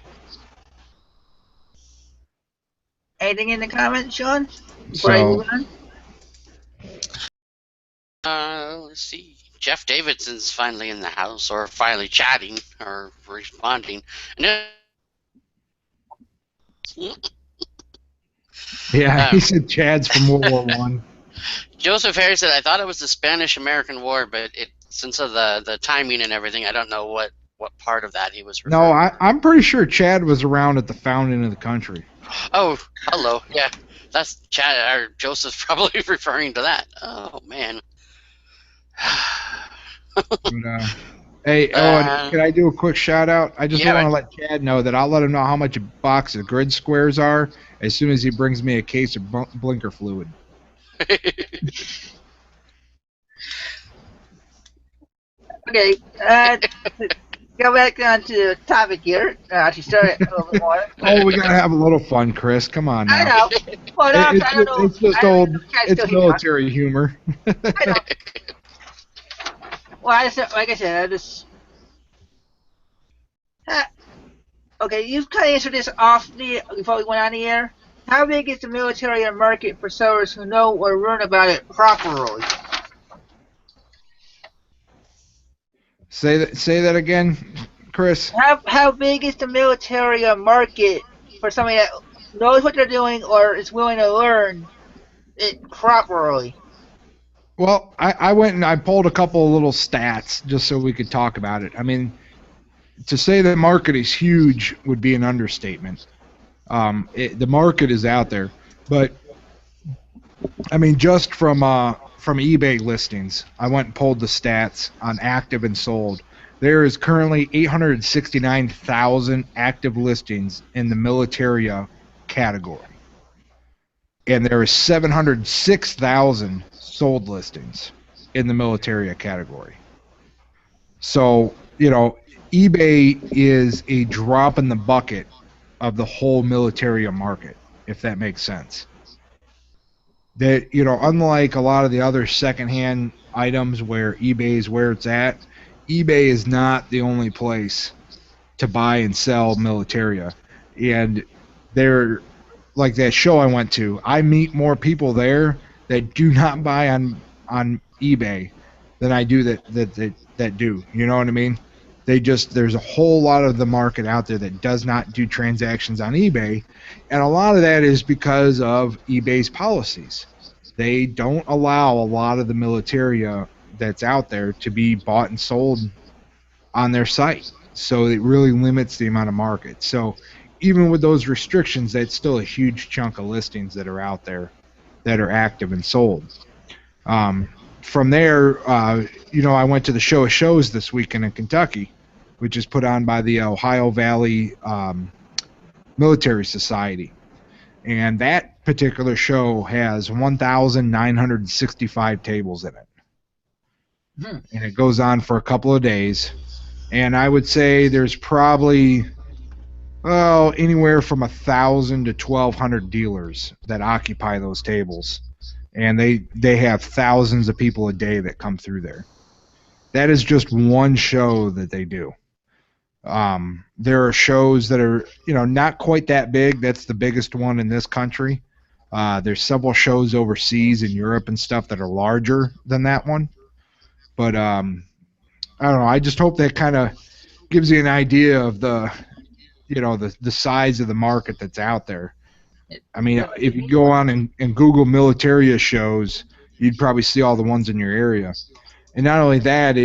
[SPEAKER 1] Anything in the comments, Sean? Before I
[SPEAKER 3] So
[SPEAKER 1] move on?
[SPEAKER 2] Let's see. Jeff Davidson's finally in the house, or finally chatting, or responding. And
[SPEAKER 3] yeah,
[SPEAKER 2] uh,
[SPEAKER 3] he said Chad's from World War One.
[SPEAKER 2] Joseph Harris said, "I thought it was the Spanish-American War, but since of the timing and everything, I don't know what part of that he was
[SPEAKER 3] No,
[SPEAKER 2] referring."
[SPEAKER 3] I'm pretty sure Chad was around at the founding of the country.
[SPEAKER 2] Oh, hello. Yeah, that's Chad or Joseph's probably referring to that. Oh man.
[SPEAKER 3] But, hey, and can I do a quick shout out? I just
[SPEAKER 2] Yeah,
[SPEAKER 3] want
[SPEAKER 2] man.
[SPEAKER 3] to let Chad know that I'll let him know how much a box of grid squares are as soon as he brings me a case of blinker fluid.
[SPEAKER 1] Okay, go back on to the topic here. Actually, start it a little bit more.
[SPEAKER 3] Oh, we gotta have a little fun, Chris. Come on
[SPEAKER 1] I
[SPEAKER 3] now.
[SPEAKER 1] know. Well, no, I don't know.
[SPEAKER 3] It's just
[SPEAKER 1] I don't
[SPEAKER 3] old.
[SPEAKER 1] know if Chad's
[SPEAKER 3] It's
[SPEAKER 1] still here.
[SPEAKER 3] military humor.
[SPEAKER 1] I know. Well, like I said, I just. Okay, you've kind of answered this off before we went on the air. How big is the military market for sellers who know or learn about it properly?
[SPEAKER 3] Say that again, Chris.
[SPEAKER 1] How big is the military market for somebody that knows what they're doing or is willing to learn it properly?
[SPEAKER 3] Well, I went and I pulled a couple of little stats just so we could talk about it. I mean, to say the market is huge would be an understatement. The market is out there, but I mean, just from eBay listings, I went and pulled the stats on active and sold. There is currently 869,000 active listings in the Militaria category, and there is 706,000 sold listings in the Militaria category. So, eBay is a drop in the bucket of the whole Militaria market, if that makes sense. That, unlike a lot of the other secondhand items where eBay is where it's at, eBay is not the only place to buy and sell Militaria. And they're like that show I went to. I meet more people there that do not buy on eBay than I do that do. You know what I mean? There's a whole lot of the market out there that does not do transactions on eBay, and a lot of that is because of eBay's policies. They don't allow a lot of the militaria that's out there to be bought and sold on their site. So it really limits the amount of market. So even with those restrictions, that's still a huge chunk of listings that are out there that are active and sold. From there, I went to the show of shows this weekend in Kentucky, which is put on by the Ohio Valley Military Society. And that particular show has 1,965 tables in it. And it goes on for a couple of days. And I would say there's probably anywhere from 1,000 to 1,200 dealers that occupy those tables, and they have thousands of people a day that come through there. That is just one show that they do. There are shows that are not quite that big. That's the biggest one in this country. There's several shows overseas in Europe and stuff that are larger than that one. But I don't know. I just hope that kind of gives you an idea of the size of the market that's out there. I mean, if you go on and Google Militaria shows, you'd probably see all the ones in your area. And not only that,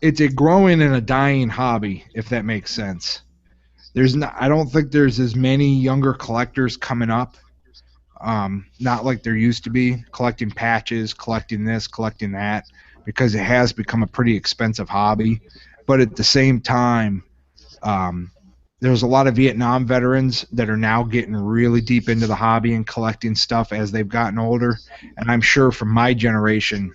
[SPEAKER 3] it's a growing and a dying hobby, if that makes sense. I don't think there's as many younger collectors coming up. not like there used to be, collecting patches, collecting this, collecting that, because it has become a pretty expensive hobby. But at the same time, um, there's a lot of Vietnam veterans that are now getting really deep into the hobby and collecting stuff as they've gotten older. And I'm sure from my generation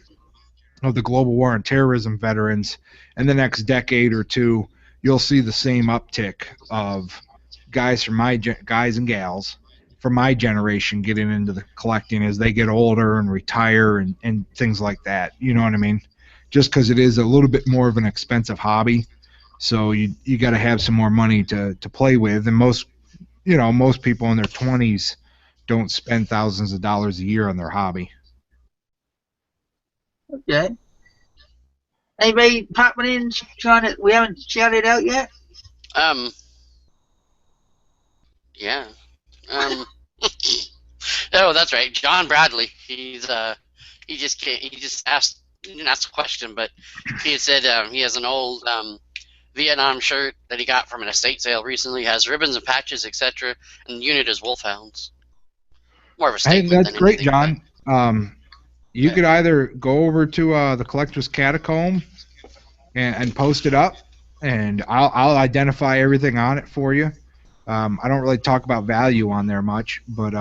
[SPEAKER 3] of the global war on terrorism veterans, in the next decade or two, you'll see the same uptick of guys from guys and gals from my generation getting into the collecting as they get older and retire and things like that. You know what I mean? Just because it is a little bit more of an expensive hobby, so you got to have some more money to play with, and most people in their 20s don't spend thousands of dollars a year on their hobby.
[SPEAKER 1] Okay. Anybody popping in trying to? We haven't shouted out yet.
[SPEAKER 2] Yeah. Oh, that's right. John Bradley. He just can't. He just asked. He didn't ask a question, but he said he has an old Vietnam shirt that he got from an estate sale recently. Has ribbons and patches, etc. And the unit is wolfhounds. More of a
[SPEAKER 3] Hey,
[SPEAKER 2] statement
[SPEAKER 3] that's
[SPEAKER 2] than
[SPEAKER 3] great,
[SPEAKER 2] anything.
[SPEAKER 3] John. You
[SPEAKER 2] Yeah.
[SPEAKER 3] could either go over to the collector's catacomb and post it up, and I'll identify everything on it for you. I don't really talk about value on there much, but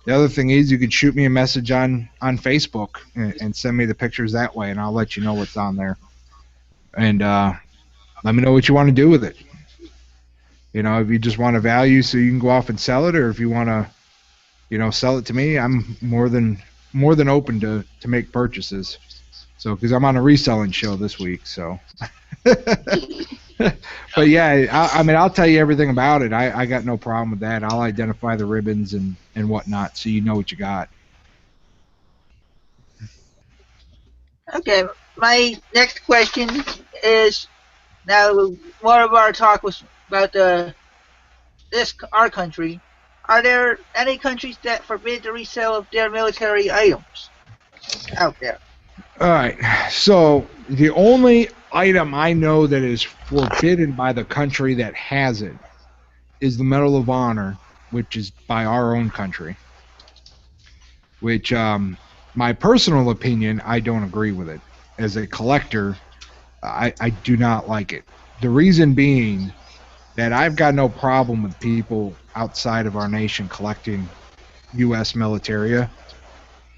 [SPEAKER 3] the other thing is you could shoot me a message on Facebook and send me the pictures that way, and I'll let you know what's on there. And let me know what you want to do with it. If you just want a value so you can go off and sell it, or if you want to, sell it to me, I'm more than open to make purchases. So, because I'm on a reselling show this week, so. But yeah, I mean, I'll tell you everything about it. I got no problem with that. I'll identify the ribbons and whatnot, so you know what you got.
[SPEAKER 1] Okay. My next question is now more of our talk was about our country. Are there any countries that forbid the resale of their military items out there?
[SPEAKER 3] All right. So the only item I know that is forbidden by the country that has it is the Medal of Honor, which is by our own country. Which, my personal opinion, I don't agree with it. As a collector, I do not like it. The reason being that I've got no problem with people outside of our nation collecting U.S. militaria,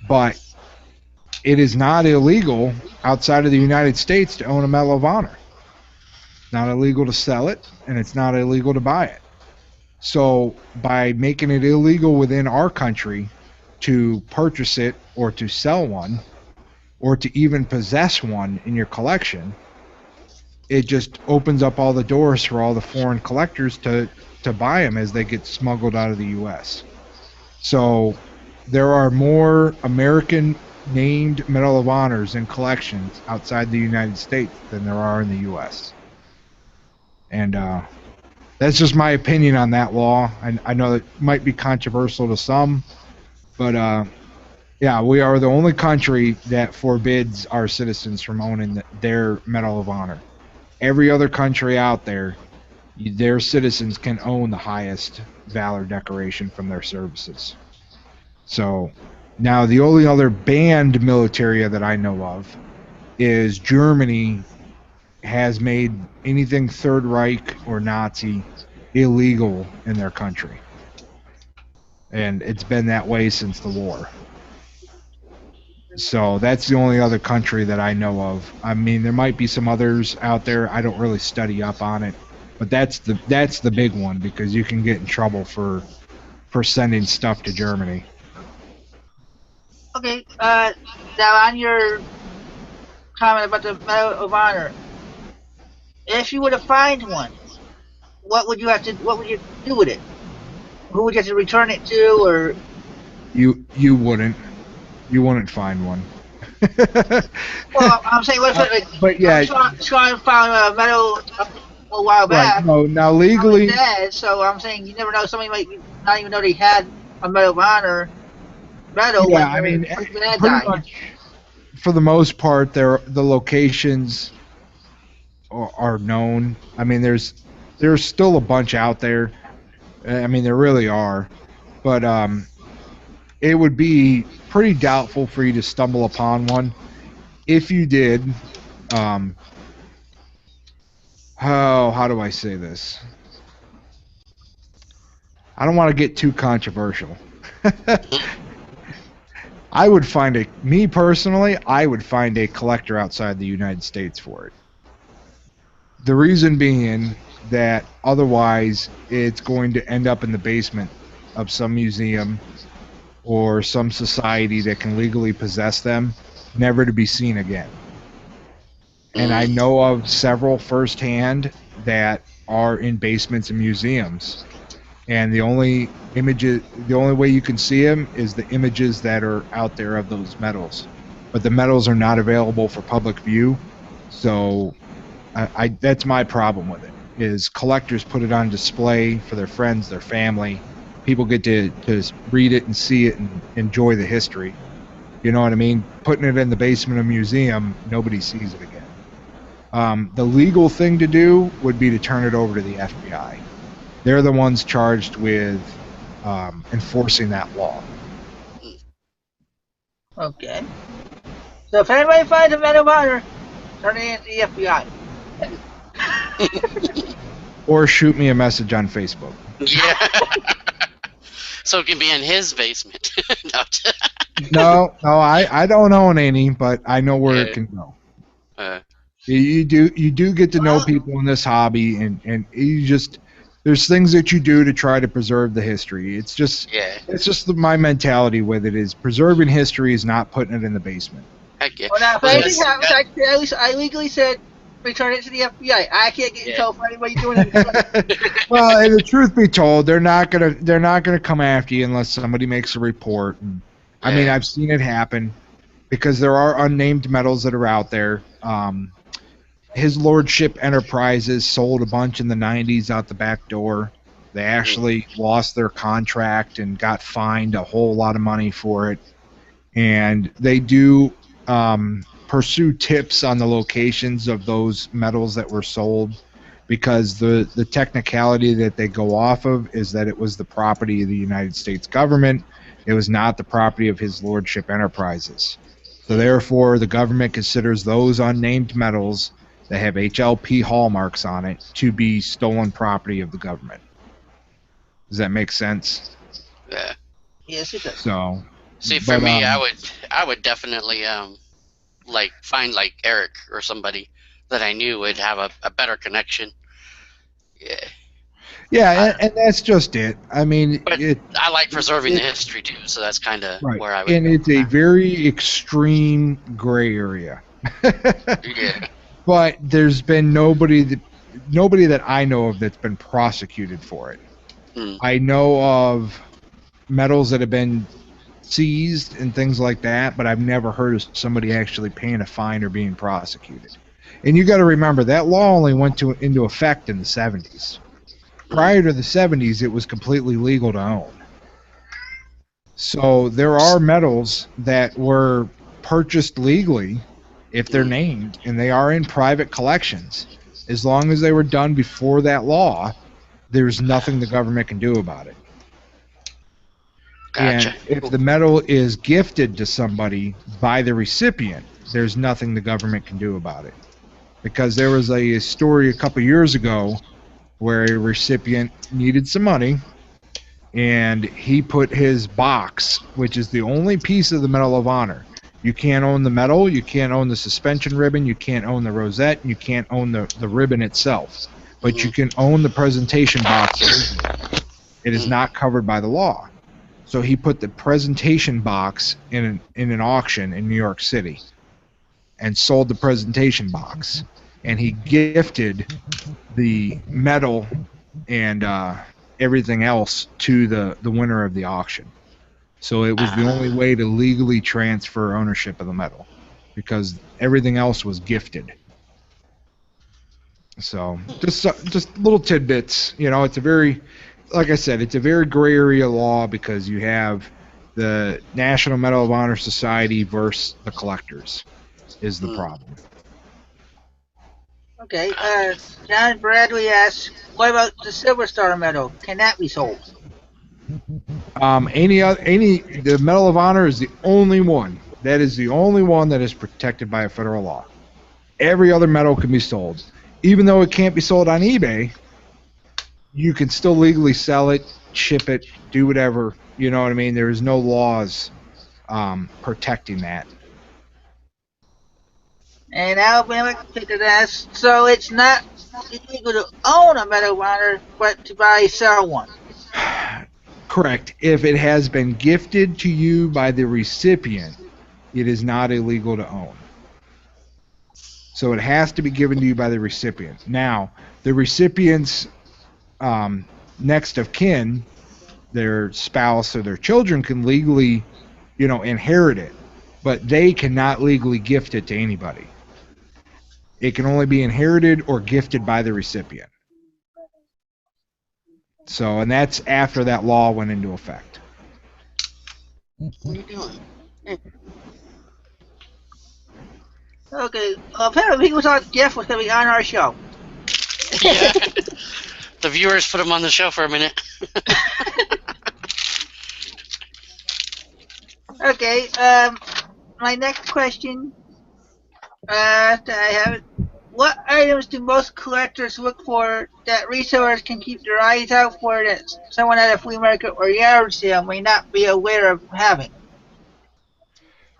[SPEAKER 3] but it is not illegal outside of the United States to own a Medal of Honor. It's not illegal to sell it, and it's not illegal to buy it. So by making it illegal within our country to purchase it or to sell one or to even possess one in your collection, it just opens up all the doors for all the foreign collectors to buy them as they get smuggled out of the U.S. So there are more American named Medal of Honors in collections outside the United States than there are in the U.S. And that's just my opinion on that law. I know it might be controversial to some, but yeah, we are the only country that forbids our citizens from owning their Medal of Honor. Every other country out there, their citizens can own the highest valor decoration from their services. So now the only other banned militaria that I know of is Germany has made anything Third Reich or Nazi illegal in their country. And it's been that way since the war. So that's the only other country that I know of. I mean, there might be some others out there. I don't really study up on it, but that's the big one because you can get in trouble for sending stuff to Germany.
[SPEAKER 1] Okay. Now on your comment about the Medal of Honor, if you were to find one, what would you do with it? Who would you have to return it to, or
[SPEAKER 3] You wouldn't find one.
[SPEAKER 1] well, I'm saying, what if
[SPEAKER 3] but yeah,
[SPEAKER 1] Sean found a medal a while back.
[SPEAKER 3] Right. No, now legally,
[SPEAKER 1] Dead, so I'm saying you never know. Somebody might not even know they had a Medal of Honor medal.
[SPEAKER 3] Yeah, I mean, pretty much for the most part, the locations are known. I mean, there's still a bunch out there. I mean, there really are, but it would be pretty doubtful for you to stumble upon one. If you did, how do I say this? I don't want to get too controversial. I would find me personally, I would find a collector outside the United States for it. The reason being that otherwise it's going to end up in the basement of some museum or some society that can legally possess them, never to be seen again. And I know of several firsthand that are in basements and museums. And the only way you can see them is the images that are out there of those medals. But the medals are not available for public view. So that's my problem with it, is collectors put it on display for their friends, their family. People get to read it and see it and enjoy the history. You know what I mean? Putting it in the basement of a museum, nobody sees it again. The legal thing to do would be to turn it over to the FBI. They're the ones charged with enforcing that law.
[SPEAKER 1] Okay. So if anybody finds a Medal of Honor, turn it in to the FBI.
[SPEAKER 3] Or shoot me a message on Facebook.
[SPEAKER 2] Yeah. So it can be in his basement.
[SPEAKER 3] No, I don't own any, but I know where it can go. You do get to know people in this hobby, and you just, there's things that you do to try to preserve the history. It's just my mentality with it is preserving history is not putting it in the basement.
[SPEAKER 1] Well, now, if anything happens, at least I legally said return it to the FBI. I can't get in trouble for anybody doing it.
[SPEAKER 3] Well, and the truth be told, they're not gonna come after you unless somebody makes a report. And, I mean, I've seen it happen because there are unnamed medals that are out there. His Lordship Enterprises sold a bunch in the 90s out the back door. They actually lost their contract and got fined a whole lot of money for it. And they do pursue tips on the locations of those medals that were sold, because the technicality that they go off of is that it was the property of the United States government. It was not the property of His Lordship Enterprises. So therefore, the government considers those unnamed medals that have HLP hallmarks on it to be stolen property of the government. Does that make sense?
[SPEAKER 2] Yeah.
[SPEAKER 1] Yes, it does.
[SPEAKER 3] So,
[SPEAKER 2] see, for me, I would definitely like find like Eric or somebody that I knew would have a better connection. Yeah.
[SPEAKER 3] Yeah, and that's just it. I mean,
[SPEAKER 2] but I like preserving the history too, so that's kind of where I would.
[SPEAKER 3] And it's a very extreme gray area.
[SPEAKER 2] Yeah.
[SPEAKER 3] But there's been nobody that I know of that's been prosecuted for it. I know of medals that have been seized and things like that, but I've never heard of somebody actually paying a fine or being prosecuted. And you got to remember, that law only went into effect in the 70s. Prior to the 70s, it was completely legal to own. So there are medals that were purchased legally, if they're named, and they are in private collections. As long as they were done before that law, there's nothing the government can do about it.
[SPEAKER 2] Gotcha.
[SPEAKER 3] And if the medal is gifted to somebody by the recipient, there's nothing the government can do about it. Because there was a story a couple years ago where a recipient needed some money, and he put his box, which is the only piece of the Medal of Honor. You can't own the medal, you can't own the suspension ribbon, you can't own the rosette, and you can't own the ribbon itself. But you can own the presentation box. It is not covered by the law. So he put the presentation box in an auction in New York City and sold the presentation box. And he gifted the medal and everything else to the winner of the auction. So it was the only way to legally transfer ownership of the medal, because everything else was gifted. So just little tidbits. You know, it's a very, like I said, it's a very gray area law, because you have the National Medal of Honor Society versus the collectors is the problem.
[SPEAKER 1] Okay, John Bradley asks, what about the Silver Star medal? Can that be sold?
[SPEAKER 3] The Medal of Honor is the only one. That is the only one that is protected by a federal law. Every other medal can be sold. Even though it can't be sold on eBay, you can still legally sell it, ship it, do whatever. You know what I mean? There is no laws protecting that.
[SPEAKER 1] And Alabama kicked ass, so it's not illegal to own a Medal of Honor, but to buy and sell one.
[SPEAKER 3] Correct. If it has been gifted to you by the recipient, it is not illegal to own. So it has to be given to you by the recipient. Now, the recipient's next of kin, their spouse or their children, can legally, inherit it, but they cannot legally gift it to anybody. It can only be inherited or gifted by the recipient. So, and that's after that law went into effect.
[SPEAKER 2] What are you doing?
[SPEAKER 1] Okay, apparently people thought Jeff was going to be on our show.
[SPEAKER 2] Yeah. The viewers put him on the show for a minute.
[SPEAKER 1] Okay, my next question that I have: what items do most collectors look for that resellers can keep their eyes out for that someone at a flea market or yard sale may not be aware of having?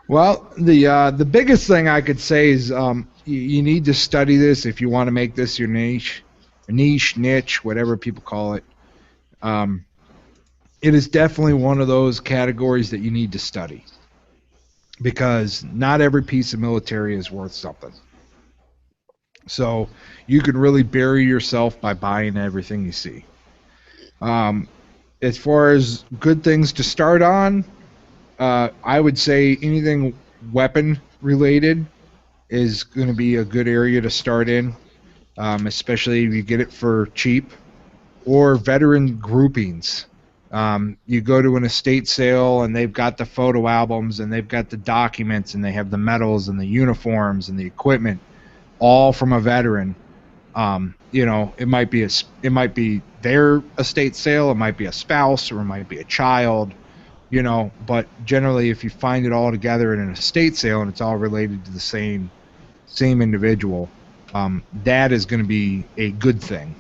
[SPEAKER 3] Well, the biggest thing I could say is you need to study this if you want to make this your niche, whatever people call it. It is definitely one of those categories that you need to study because not every piece of military is worth something. So you could really bury yourself by buying everything you see. As far as good things to start on, I would say anything weapon related is going to be a good area to start in, especially if you get it for cheap. Or veteran groupings. You go to an estate sale and they've got the photo albums and they've got the documents and they have the medals and the uniforms and the equipment, all from a veteran. It might be their estate sale, it might be a spouse, or it might be a child. But generally, if you find it all together in an estate sale and it's all related to the same individual, that is going to be a good thing.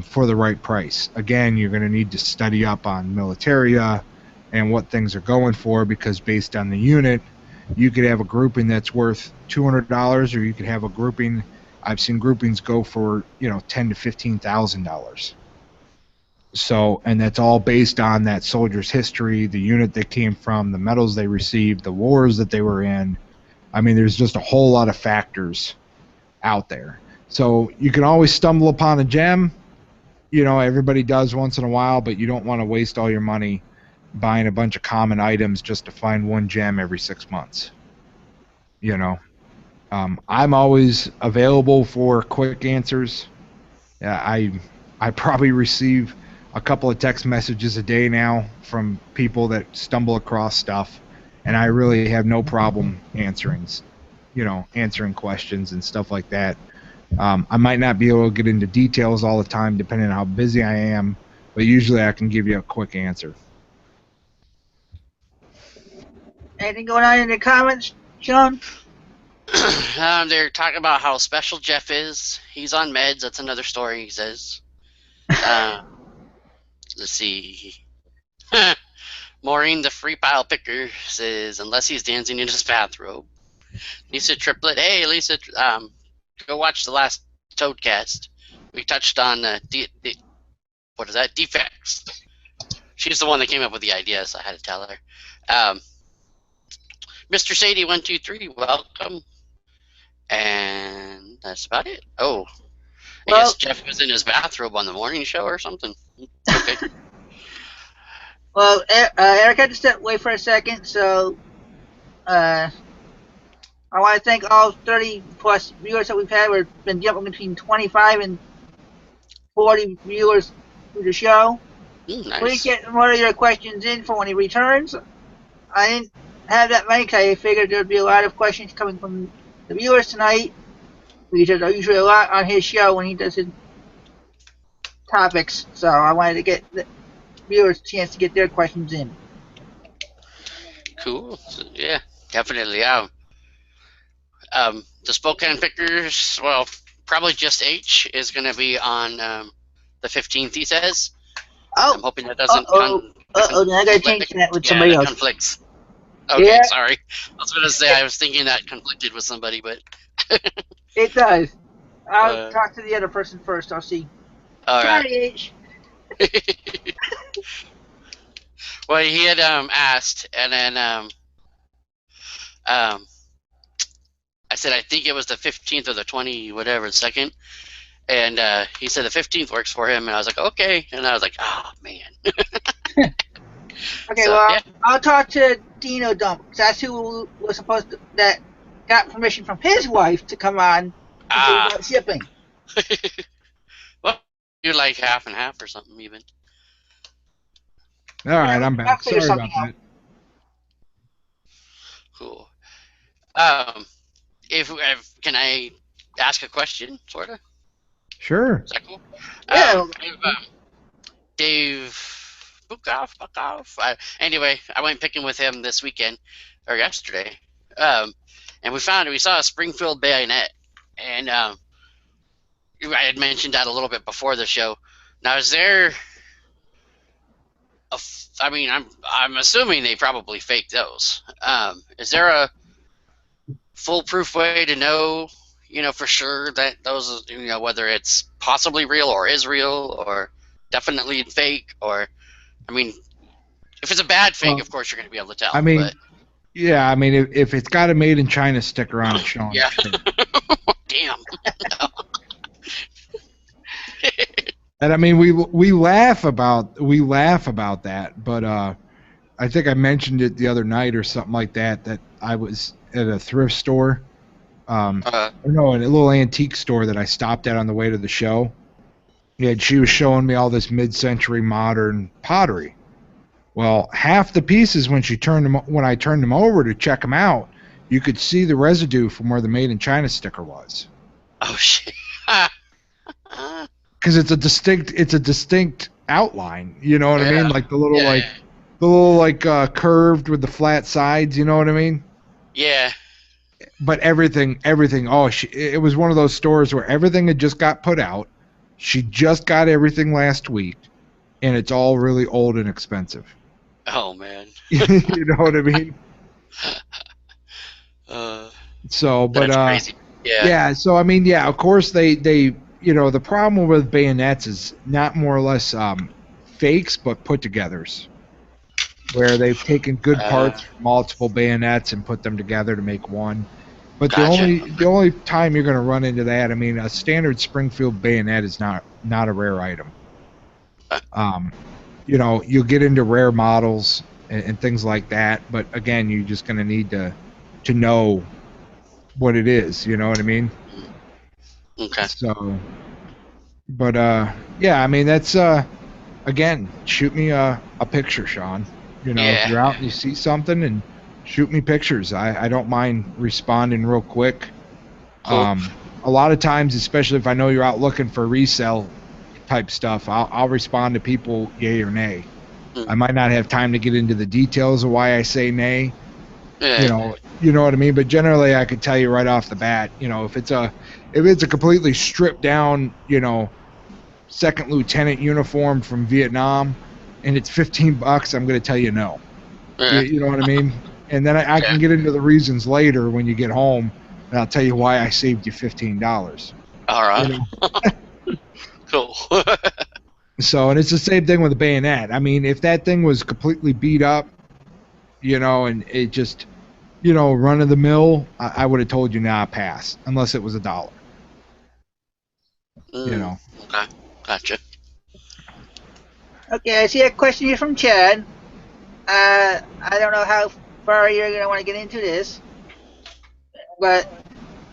[SPEAKER 3] For the right price. Again, you're going to need to study up on Militaria and what things are going for, because based on the unit, you could have a grouping that's worth $200, or you could have a grouping. I've seen groupings go for $10,000 to $15,000. So, and that's all based on that soldier's history, the unit they came from, the medals they received, the wars that they were in. I mean, there's just a whole lot of factors out there. So you can always stumble upon a gem. Everybody does once in a while, but you don't want to waste all your money buying a bunch of common items just to find one gem every 6 months. I'm always available for quick answers. I probably receive a couple of text messages a day now from people that stumble across stuff, and I really have no problem answering questions and stuff like that. I might not be able to get into details all the time depending on how busy I am, but usually I can give you a quick answer.
[SPEAKER 1] Anything going on in the comments, Sean?
[SPEAKER 2] They're talking about how special Jeff is. He's on meds. That's another story, he says. Let's see. Maureen, the free pile picker, says, unless he's dancing in his bathrobe. Lisa Triplet, hey, Lisa, go watch the last Toadcast. We touched on what is that? Defects. She's the one that came up with the idea, so I had to tell her. Mr. Sadie 123, welcome. And that's about it. Oh, I guess Jeff was in his bathrobe on the morning show or something. Okay.
[SPEAKER 1] Well, Eric had to step away for a second, so I want to thank all 30 plus viewers that we've had. We've been jumping between 25 and 40 viewers through the show.
[SPEAKER 2] Nice.
[SPEAKER 1] Please get more of your questions in for when he returns. I didn't have that many because I figured there would be a lot of questions coming from the viewers tonight, because there's usually a lot on his show when he does his topics. So I wanted to get viewers a chance to get their questions in.
[SPEAKER 2] Cool. So, yeah, definitely. The Spokane Pickers, well, probably just H is going to be on the 15th. He says. I'm
[SPEAKER 1] Oh,
[SPEAKER 2] hoping that doesn't
[SPEAKER 1] then I gotta change that with somebody
[SPEAKER 2] that
[SPEAKER 1] else.
[SPEAKER 2] conflicts. Okay,
[SPEAKER 1] Yeah.
[SPEAKER 2] sorry. I was going to say I was thinking that conflicted with somebody, but
[SPEAKER 1] It does. I'll talk to the other person first. I'll see.
[SPEAKER 2] all right.
[SPEAKER 1] Sorry, H.
[SPEAKER 2] Well, he had asked, and then I said I think it was the 15th or the 20 whatever second, and he said the 15th works for him, and I was like okay, and I was like oh man.
[SPEAKER 1] Okay,
[SPEAKER 2] So,
[SPEAKER 1] well,
[SPEAKER 2] yeah.
[SPEAKER 1] I'll talk to Dino Dump. 'Cause that's who was supposed to that got permission from his wife to come on to do about shipping.
[SPEAKER 2] Well, do like half and half or something even.
[SPEAKER 3] All right, I'm
[SPEAKER 1] I'll
[SPEAKER 3] back.
[SPEAKER 1] figure
[SPEAKER 3] Sorry about
[SPEAKER 1] something out.
[SPEAKER 3] that.
[SPEAKER 2] Cool. If can I ask a question, sort of?
[SPEAKER 3] Sure.
[SPEAKER 2] Is that cool?
[SPEAKER 1] Yeah.
[SPEAKER 2] Dave Bukoff. Anyway, I went picking with him this weekend or yesterday, and we saw a Springfield bayonet, and I had mentioned that a little bit before the show. Now, is there I mean, I'm assuming they probably faked those. Is there a foolproof way to know, for sure that those, whether it's possibly real or is real or definitely fake, or, I mean, if it's a bad fake, of course you're going to be able to tell.
[SPEAKER 3] I mean,
[SPEAKER 2] but,
[SPEAKER 3] yeah, I mean, if it's got a made in China sticker on it, Sean.
[SPEAKER 2] yeah. Damn.
[SPEAKER 3] And I mean, we laugh about that, but I think I mentioned it the other night or something like that. That I was at a thrift store, in a little antique store that I stopped at on the way to the show. Yeah, and she was showing me all this mid-century modern pottery. Well, half the pieces when I turned them over to check them out, you could see the residue from where the Made in China sticker was.
[SPEAKER 2] Oh shit!
[SPEAKER 3] Because it's a distinct outline. You know what I mean? Like the little curved with the flat sides. You know what I mean?
[SPEAKER 2] Yeah.
[SPEAKER 3] But everything. Oh, it was one of those stores where everything had just got put out. She just got everything last week, and it's all really old and expensive.
[SPEAKER 2] Oh man.
[SPEAKER 3] You know what I mean? So, but
[SPEAKER 2] that's crazy.
[SPEAKER 3] Yeah. So I mean, yeah. Of course, they the problem with bayonets is not more or less fakes, but put-togethers, where they've taken good parts from multiple bayonets and put them together to make one. But
[SPEAKER 2] Gotcha.
[SPEAKER 3] the only time you're going to run into that, I mean, a standard Springfield bayonet is not a rare item. You'll get into rare models and things like that, but again, you're just going to need to know what it is. You know what I mean?
[SPEAKER 2] Okay.
[SPEAKER 3] So, but yeah, I mean, that's again, shoot me a picture, Sean. If you're out and you see something, and shoot me pictures. I don't mind responding real quick.
[SPEAKER 2] Cool.
[SPEAKER 3] A lot of times, especially if I know you're out looking for resale type stuff, I'll respond to people yay or nay. I might not have time to get into the details of why I say nay.
[SPEAKER 2] Yeah.
[SPEAKER 3] You know what I mean. But generally, I could tell you right off the bat. If it's a completely stripped down, second lieutenant uniform from Vietnam, and it's $15, I'm going to tell you no.
[SPEAKER 2] Yeah.
[SPEAKER 3] You know what I mean? And then I can get into the reasons later when you get home, and I'll tell you why I saved you $15.
[SPEAKER 2] All right. Cool.
[SPEAKER 3] So, and it's the same thing with a bayonet. I mean, if that thing was completely beat up, and it just, run of the mill, I would have told you, nah, pass, unless it was $1.
[SPEAKER 2] Okay. Gotcha.
[SPEAKER 1] Okay, I see a question here from Chad. I don't know how far you're going to want to get into this, but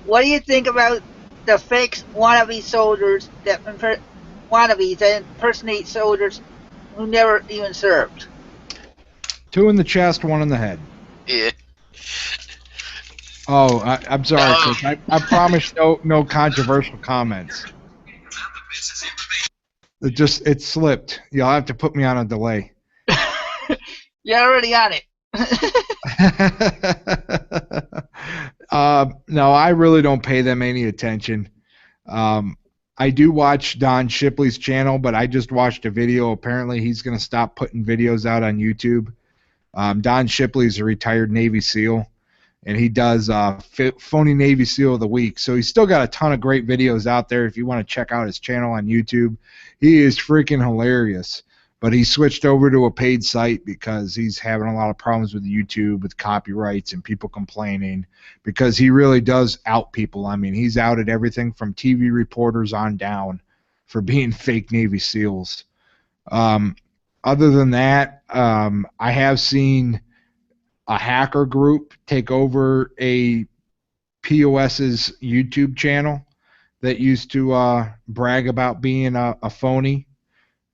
[SPEAKER 1] what do you think about the fake wannabe soldiers that impersonate soldiers who never even served?
[SPEAKER 3] 2 in the chest, 1 in the head.
[SPEAKER 2] Yeah.
[SPEAKER 3] Oh, I'm sorry, Chris. I promise no controversial comments. It slipped. You'll have to put me on a delay.
[SPEAKER 1] You're already on it.
[SPEAKER 3] No, I really don't pay them any attention. I do watch Don Shipley's channel, but I just watched a video. Apparently, he's going to stop putting videos out on YouTube. Don Shipley's a retired Navy SEAL, and he does phony Navy SEAL of the week. So he's still got a ton of great videos out there. If you want to check out his channel on YouTube, he is freaking hilarious. But he switched over to a paid site because he's having a lot of problems with YouTube, with copyrights and people complaining, because he really does out people. I mean, he's outed everything from TV reporters on down for being fake Navy SEALs. Other than that, I have seen a hacker group take over a POS's YouTube channel that used to brag about being a phony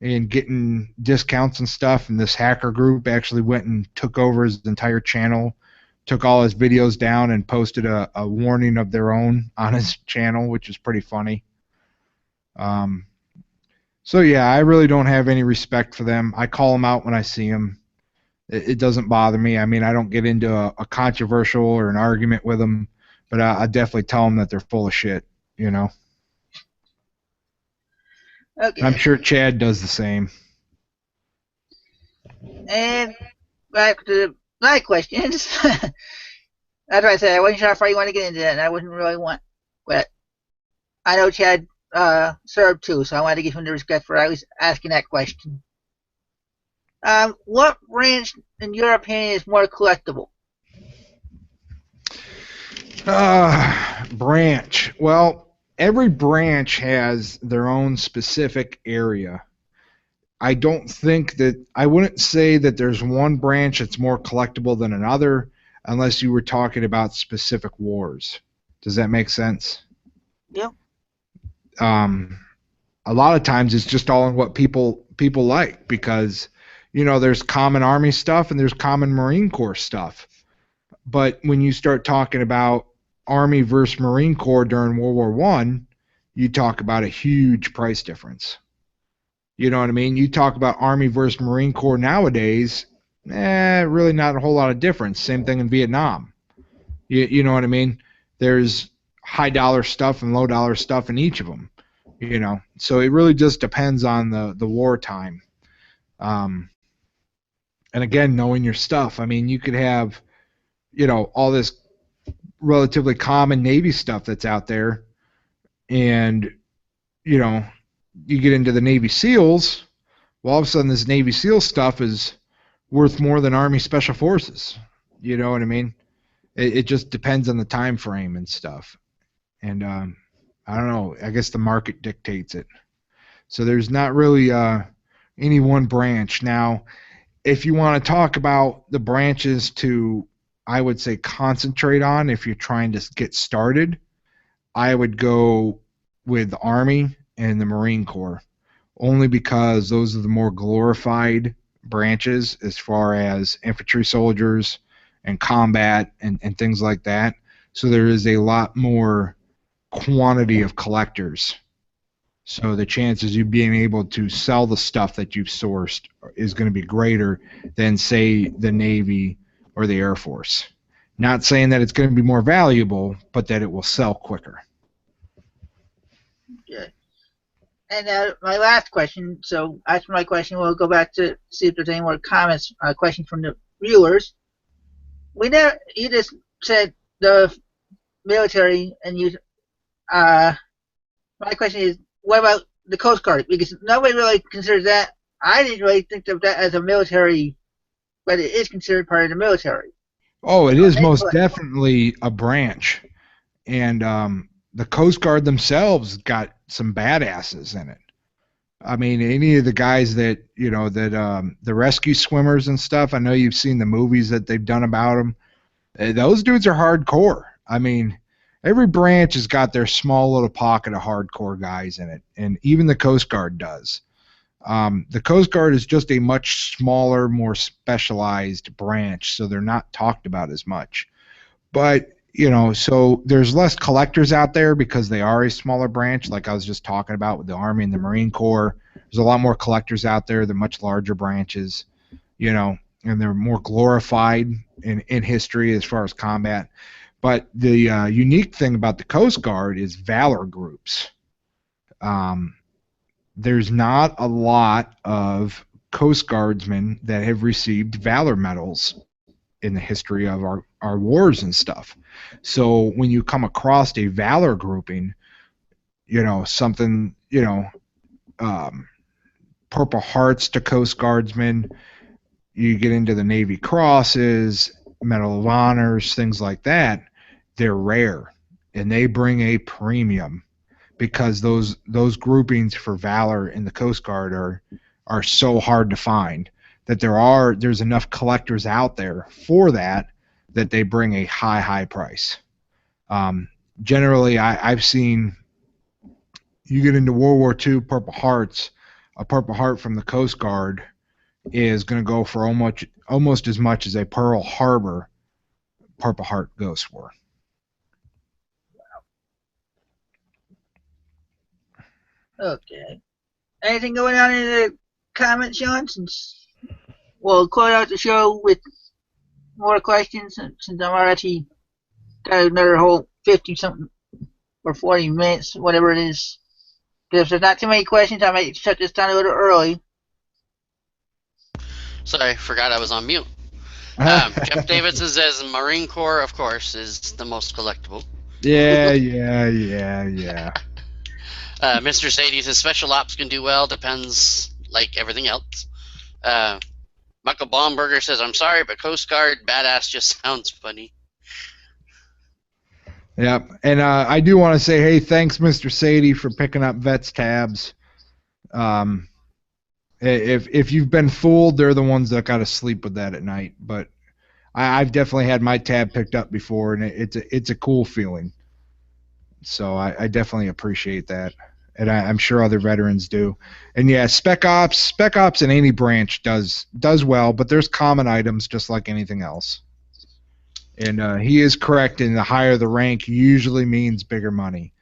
[SPEAKER 3] and getting discounts and stuff, and this hacker group actually went and took over his entire channel, took all his videos down, and posted a warning of their own on his channel, which is pretty funny. So yeah, I really don't have any respect for them. I call them out when I see them. It doesn't bother me. I mean, I don't get into a controversial or an argument with them, but I definitely tell them that they're full of shit, you know.
[SPEAKER 1] Okay.
[SPEAKER 3] I'm sure Chad does the same.
[SPEAKER 1] And back to my questions. That's what I said. I wasn't sure how far you want to get into that, and I wouldn't really want. But I know Chad served too, so I wanted to give him the respect for at least asking that question. What branch, in your opinion, is more collectible?
[SPEAKER 3] Branch. Well, every branch has their own specific area. I wouldn't say that there's one branch that's more collectible than another unless you were talking about specific wars. Does that make sense?
[SPEAKER 1] Yeah.
[SPEAKER 3] A lot of times it's just all in what people like, because, you know, there's common Army stuff and there's common Marine Corps stuff. But when you start talking about Army versus Marine Corps during World War I, you talk about a huge price difference. You know what I mean? You talk about Army versus Marine Corps nowadays, really not a whole lot of difference. Same thing in Vietnam. You know what I mean? There's high dollar stuff and low dollar stuff in each of them. You know, so it really just depends on the wartime. And again, knowing your stuff. I mean, you could have, you know, all this relatively common Navy stuff that's out there, and, you know, you get into the Navy SEALs, well, all of a sudden this Navy SEAL stuff is worth more than Army Special Forces. You know what I mean? It just depends on the time frame and stuff. And I don't know, I guess the market dictates it. So there's not really any one branch. Now, if you want to talk about the branches to, I would say, concentrate on if you're trying to get started, I would go with the Army and the Marine Corps, only because those are the more glorified branches as far as infantry soldiers and combat and things like that. So there is a lot more quantity of collectors. So the chances of you being able to sell the stuff that you've sourced is going to be greater than, say, the Navy or the Air Force. Not saying that it's going to be more valuable, but that it will sell quicker.
[SPEAKER 1] Okay. And my last question, so after my question, we'll go back to see if there's any more comments, questions from the viewers. You just said the military, and my question is, what about the Coast Guard? Because nobody really considers that. I didn't really think of that as a military, but it is considered part of the military.
[SPEAKER 3] Oh, it is most definitely a branch. And the Coast Guard themselves got some badasses in it. I mean, any of the guys that, you know, that the rescue swimmers and stuff, I know you've seen the movies that they've done about them. Those dudes are hardcore. I mean, every branch has got their small little pocket of hardcore guys in it, and even the Coast Guard does. The Coast Guard is just a much smaller, more specialized branch, so they're not talked about as much. But So there's less collectors out there because they are a smaller branch, like I was just talking about with the Army and the Marine Corps. There's a lot more collectors out there. They're much larger branches, and they're more glorified in history as far as combat. But the unique thing about the Coast Guard is valor groups. There's not a lot of Coast Guardsmen that have received valor medals in the history of our wars and stuff. So when you come across a valor grouping, something, Purple Hearts to Coast Guardsmen, you get into the Navy Crosses, Medal of Honors, things like that, they're rare and they bring a premium because those groupings for valor in the Coast Guard are so hard to find that there's enough collectors out there for that they bring a high price. Generally, I've seen you get into World War II Purple Hearts, a Purple Heart from the Coast Guard is going to go for almost as much as a Pearl Harbor Purple Heart goes for.
[SPEAKER 1] Okay. Anything going on in the comments, Sean? Since we'll close out the show with more questions, since I'm already got another whole 50 something or 40 minutes, whatever it is. Because if there's not too many questions, I might shut this down a little early.
[SPEAKER 2] Sorry, forgot I was on mute. Jeff Davidson says Marine Corps, of course, is the most collectible.
[SPEAKER 3] Yeah.
[SPEAKER 2] Mr. Sadie says special ops can do well, depends like everything else. Michael Baumberger says, I'm sorry, but Coast Guard badass just sounds funny.
[SPEAKER 3] Yep, and I do want to say, hey, thanks, Mr. Sadie, for picking up Vets tabs. If you've been fooled, they're the ones that got to sleep with that at night. But I've definitely had my tab picked up before, and it's a cool feeling. So I definitely appreciate that, and I'm sure other veterans do. And yeah, Spec Ops in any branch does well, but there's common items just like anything else. And he is correct in the higher the rank usually means bigger money.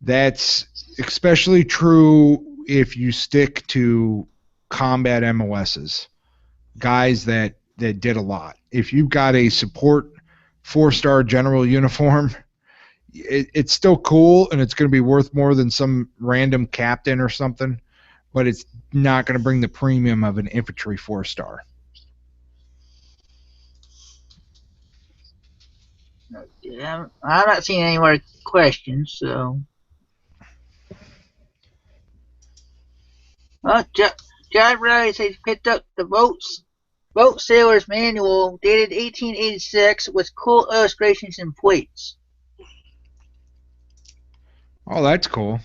[SPEAKER 3] That's especially true if you stick to combat MOSs, guys that did a lot. If you've got a support 4-star general uniform, it's still cool and it's going to be worth more than some random captain or something, but it's not going to bring the premium of an infantry 4-star.
[SPEAKER 1] Yeah, I'm not seeing any more questions, so. Well, John Riley says he picked up the Boat Sailor's Manual, dated 1886, with cool illustrations and plates.
[SPEAKER 3] Oh, that's cool.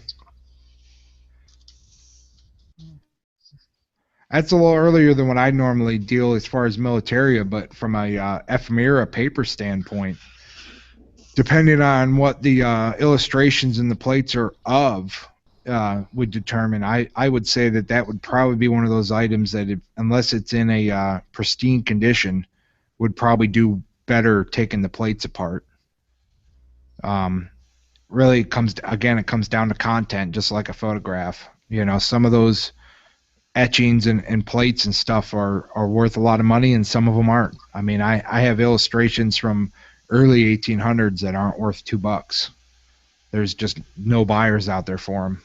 [SPEAKER 3] That's a little earlier than what I normally deal as far as Militaria, but from a ephemera paper standpoint, depending on what the illustrations and the plates are of, would determine. I would say that would probably be one of those items that, unless it's in a pristine condition, would probably do better taking the plates apart. Really, it comes down to content, just like a photograph. Some of those etchings and plates and stuff are worth a lot of money, and some of them aren't. I mean, I have illustrations from early 1800s that aren't worth $2. There's just no buyers out there for them,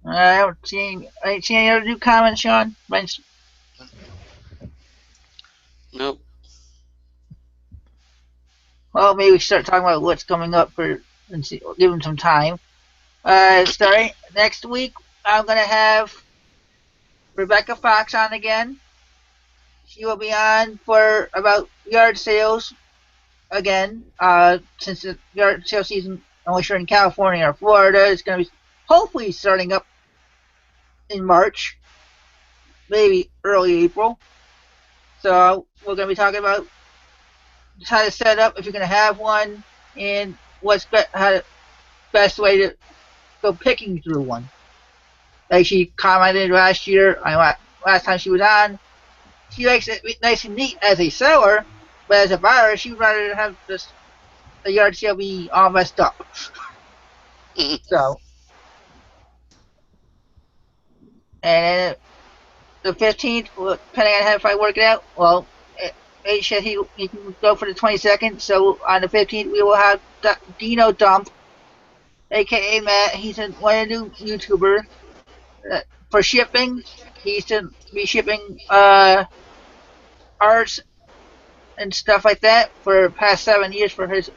[SPEAKER 1] I don't see any other new comments, Sean?
[SPEAKER 2] Nope.
[SPEAKER 1] Well, maybe we start talking about what's coming up and give them some time. Starting next week, I'm going to have Rebecca Fox on again. She will be on for about yard sales again, since the yard sale season, unless you're in California or Florida, it's going to be hopefully starting up in March, maybe early April. So we're going to be talking about how to set up if you're going to have one, and how the best way to go picking through one. Like she commented last time she was on, she likes it nice and neat as a seller, but as a buyer, she'd rather have this the yard sale be all messed up. So, and the 15th, depending on how if I work it out, well, it said he can go for the 22nd. So on the 15th, we will have Dino Dump, aka Matt. He's a new YouTuber. For shipping, he's to be shipping arts and stuff like that for the past 7 years for his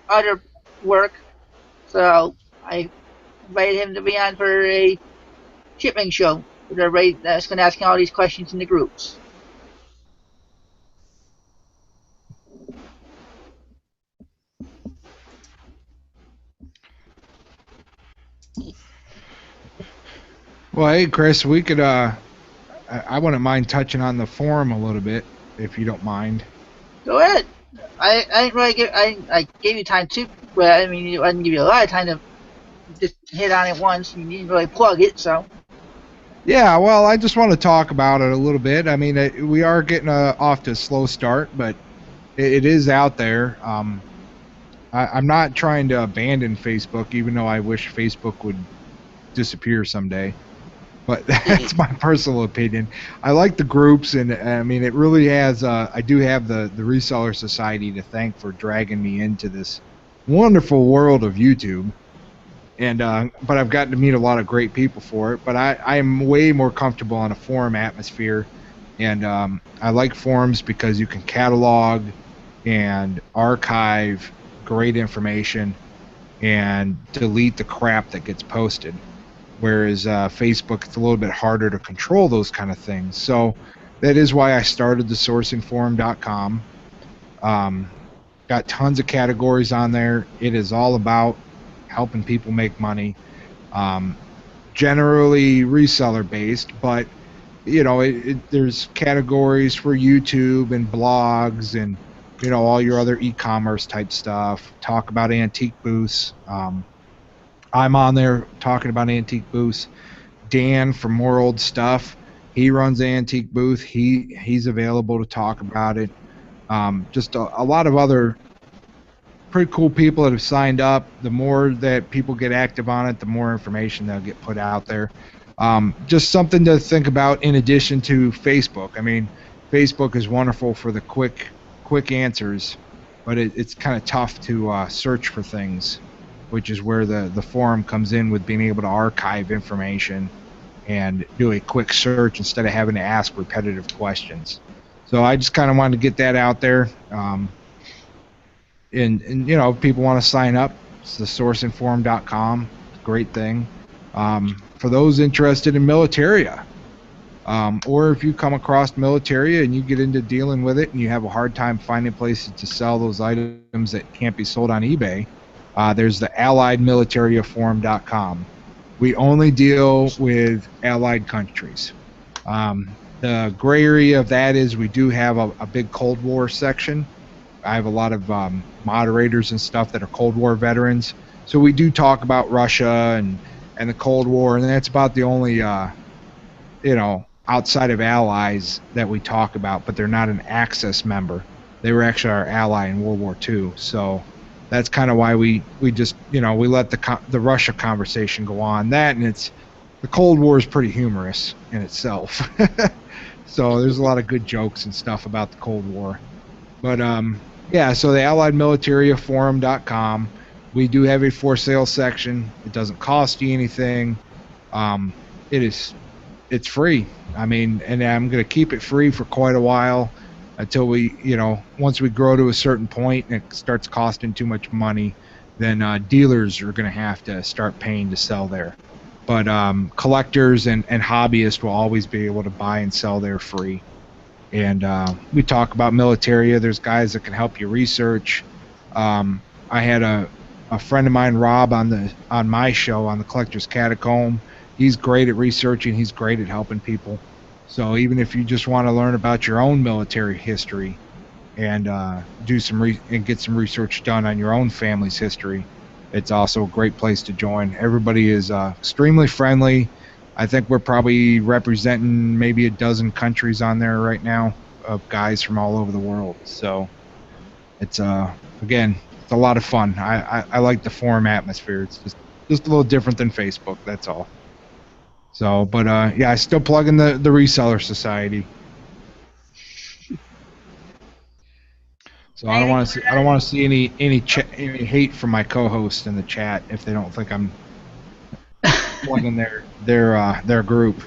[SPEAKER 1] other work. So I invited him to be on for a shipping show with everybody that's going to ask him all these questions in the groups.
[SPEAKER 3] Well, hey, Chris, we could. I wouldn't mind touching on the forum a little bit, if you don't mind.
[SPEAKER 1] Go ahead. I didn't really give I gave you time to, but I mean I didn't give you a lot of time to just hit on it once. You didn't really plug it, so.
[SPEAKER 3] Yeah, well, I just want to talk about it a little bit. I mean, we are getting off to a slow start, but it is out there. I'm not trying to abandon Facebook, even though I wish Facebook would disappear someday. But that's my personal opinion. I like the groups, and I mean, it really has. I do have the Reseller Society to thank for dragging me into this wonderful world of YouTube. And but I've gotten to meet a lot of great people for it. But I'm way more comfortable in a forum atmosphere, and I like forums because you can catalog and archive great information and delete the crap that gets posted. Whereas Facebook, it's a little bit harder to control those kind of things. So that is why I started the sourcingforum.com. Got tons of categories on there. It is all about helping people make money. Generally reseller based, but you know, there's categories for YouTube and blogs and you know all your other e-commerce type stuff. Talk about antique booths. I'm on there talking about antique booths. Dan from More Old Stuff, he runs the antique booth. He's available to talk about it. Just a lot of other pretty cool people that have signed up. The more that people get active on it, the more information that'll get put out there. Just something to think about in addition to Facebook. I mean, Facebook is wonderful for the quick answers, but it's kind of tough to search for things, which is where the forum comes in with being able to archive information and do a quick search instead of having to ask repetitive questions. So I just kind of wanted to get that out there. And you know, if people want to sign up, it's the sourcingforum.com. Great thing. For those interested in Militaria, or if you come across Militaria and you get into dealing with it and you have a hard time finding places to sell those items that can't be sold on eBay, there's the alliedmilitariaforum.com. We only deal with allied countries. The gray area of that is we do have a big Cold War section. I have a lot of moderators and stuff that are Cold War veterans. So we do talk about Russia and the Cold War, and that's about the only, you know, outside of allies that we talk about, but they're not an Axis member. They were actually our ally in World War II. So that's kind of why we just, you know, we let the Russia conversation go on. That, and the Cold War is pretty humorous in itself. So there's a lot of good jokes and stuff about the Cold War. But yeah, so the alliedmilitariaforum.com. We do have a for sale section. It doesn't cost you anything. It's free. I mean, and I'm going to keep it free for quite a while until we, you know, once we grow to a certain point and it starts costing too much money, then dealers are going to have to start paying to sell there. But collectors and hobbyists will always be able to buy and sell there free. And we talk about Militaria. There's guys that can help you research. I had a friend of mine, Rob, on my show on the Collector's Catacomb. He's great at researching. He's great at helping people. So even if you just want to learn about your own military history and do and get some research done on your own family's history, it's also a great place to join. Everybody is extremely friendly. I think we're probably representing maybe a dozen countries on there right now of guys from all over the world. So it's again, it's a lot of fun. I like the forum atmosphere. It's just a little different than Facebook. That's all. So, but yeah, I still plug in the Reseller Society. So I don't want to see any hate from my co-host in the chat if they don't think I'm plugging their group.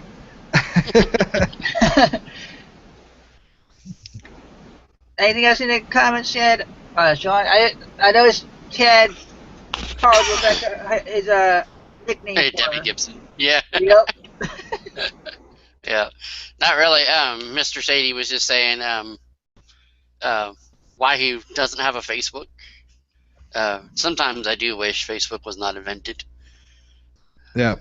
[SPEAKER 1] Anything else in the comments, Chad? Sean, I noticed Chad called Rebecca his nickname.
[SPEAKER 2] Hey,
[SPEAKER 1] for
[SPEAKER 2] Debbie
[SPEAKER 1] her.
[SPEAKER 2] Gibson. Yeah.
[SPEAKER 1] Yep.
[SPEAKER 2] Yeah. Not really. Mr. Sadie was just saying why he doesn't have a Facebook. Sometimes I do wish Facebook was not invented.
[SPEAKER 3] Yeah.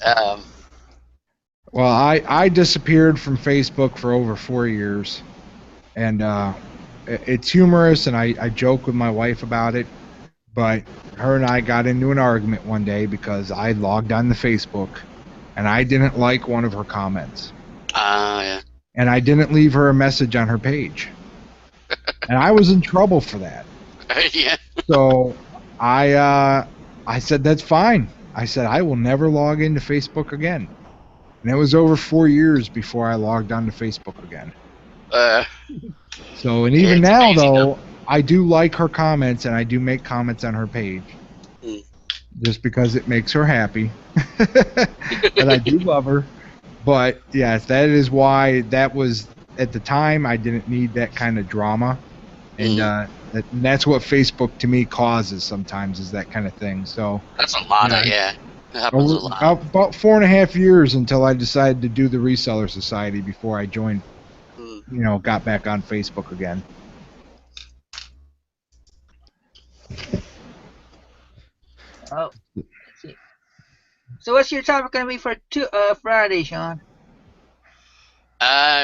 [SPEAKER 3] Well, I disappeared from Facebook for over 4 years, and it's humorous, and I joke with my wife about it, but her and I got into an argument one day because I logged on to Facebook, and I didn't like one of her comments.
[SPEAKER 2] Yeah.
[SPEAKER 3] And I didn't leave her a message on her page. And I was in trouble for that.
[SPEAKER 2] Yeah.
[SPEAKER 3] So I said, that's fine. I said, I will never log into Facebook again. And it was over 4 years before I logged on to Facebook again. So, and even now, though, I do like her comments, and I do make comments on her page. Just because it makes her happy. And I do love her. But, yes, that is why that was, at the time, I didn't need that kind of drama. And that's what Facebook, to me, causes sometimes, is that kind of thing. So
[SPEAKER 2] that's a lot of, yeah. It happens a lot.
[SPEAKER 3] About 4.5 years until I decided to do the Reseller Society before I joined, got back on Facebook again.
[SPEAKER 1] Oh, let's see. So what's your topic going to be for Friday, Sean?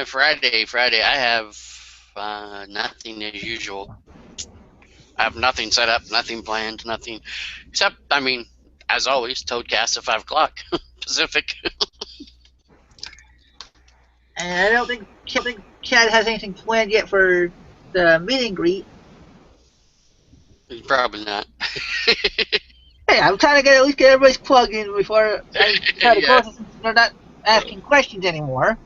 [SPEAKER 2] Friday. I have nothing as usual. I have nothing set up, nothing planned, nothing. Except, I mean, as always, Toadcast at 5 o'clock Pacific.
[SPEAKER 1] And I don't think Chad has anything planned yet for the meet and greet.
[SPEAKER 2] Probably not.
[SPEAKER 1] Hey, I'm trying to at least get everybody's plug in before I try to close it, since they're not asking questions anymore.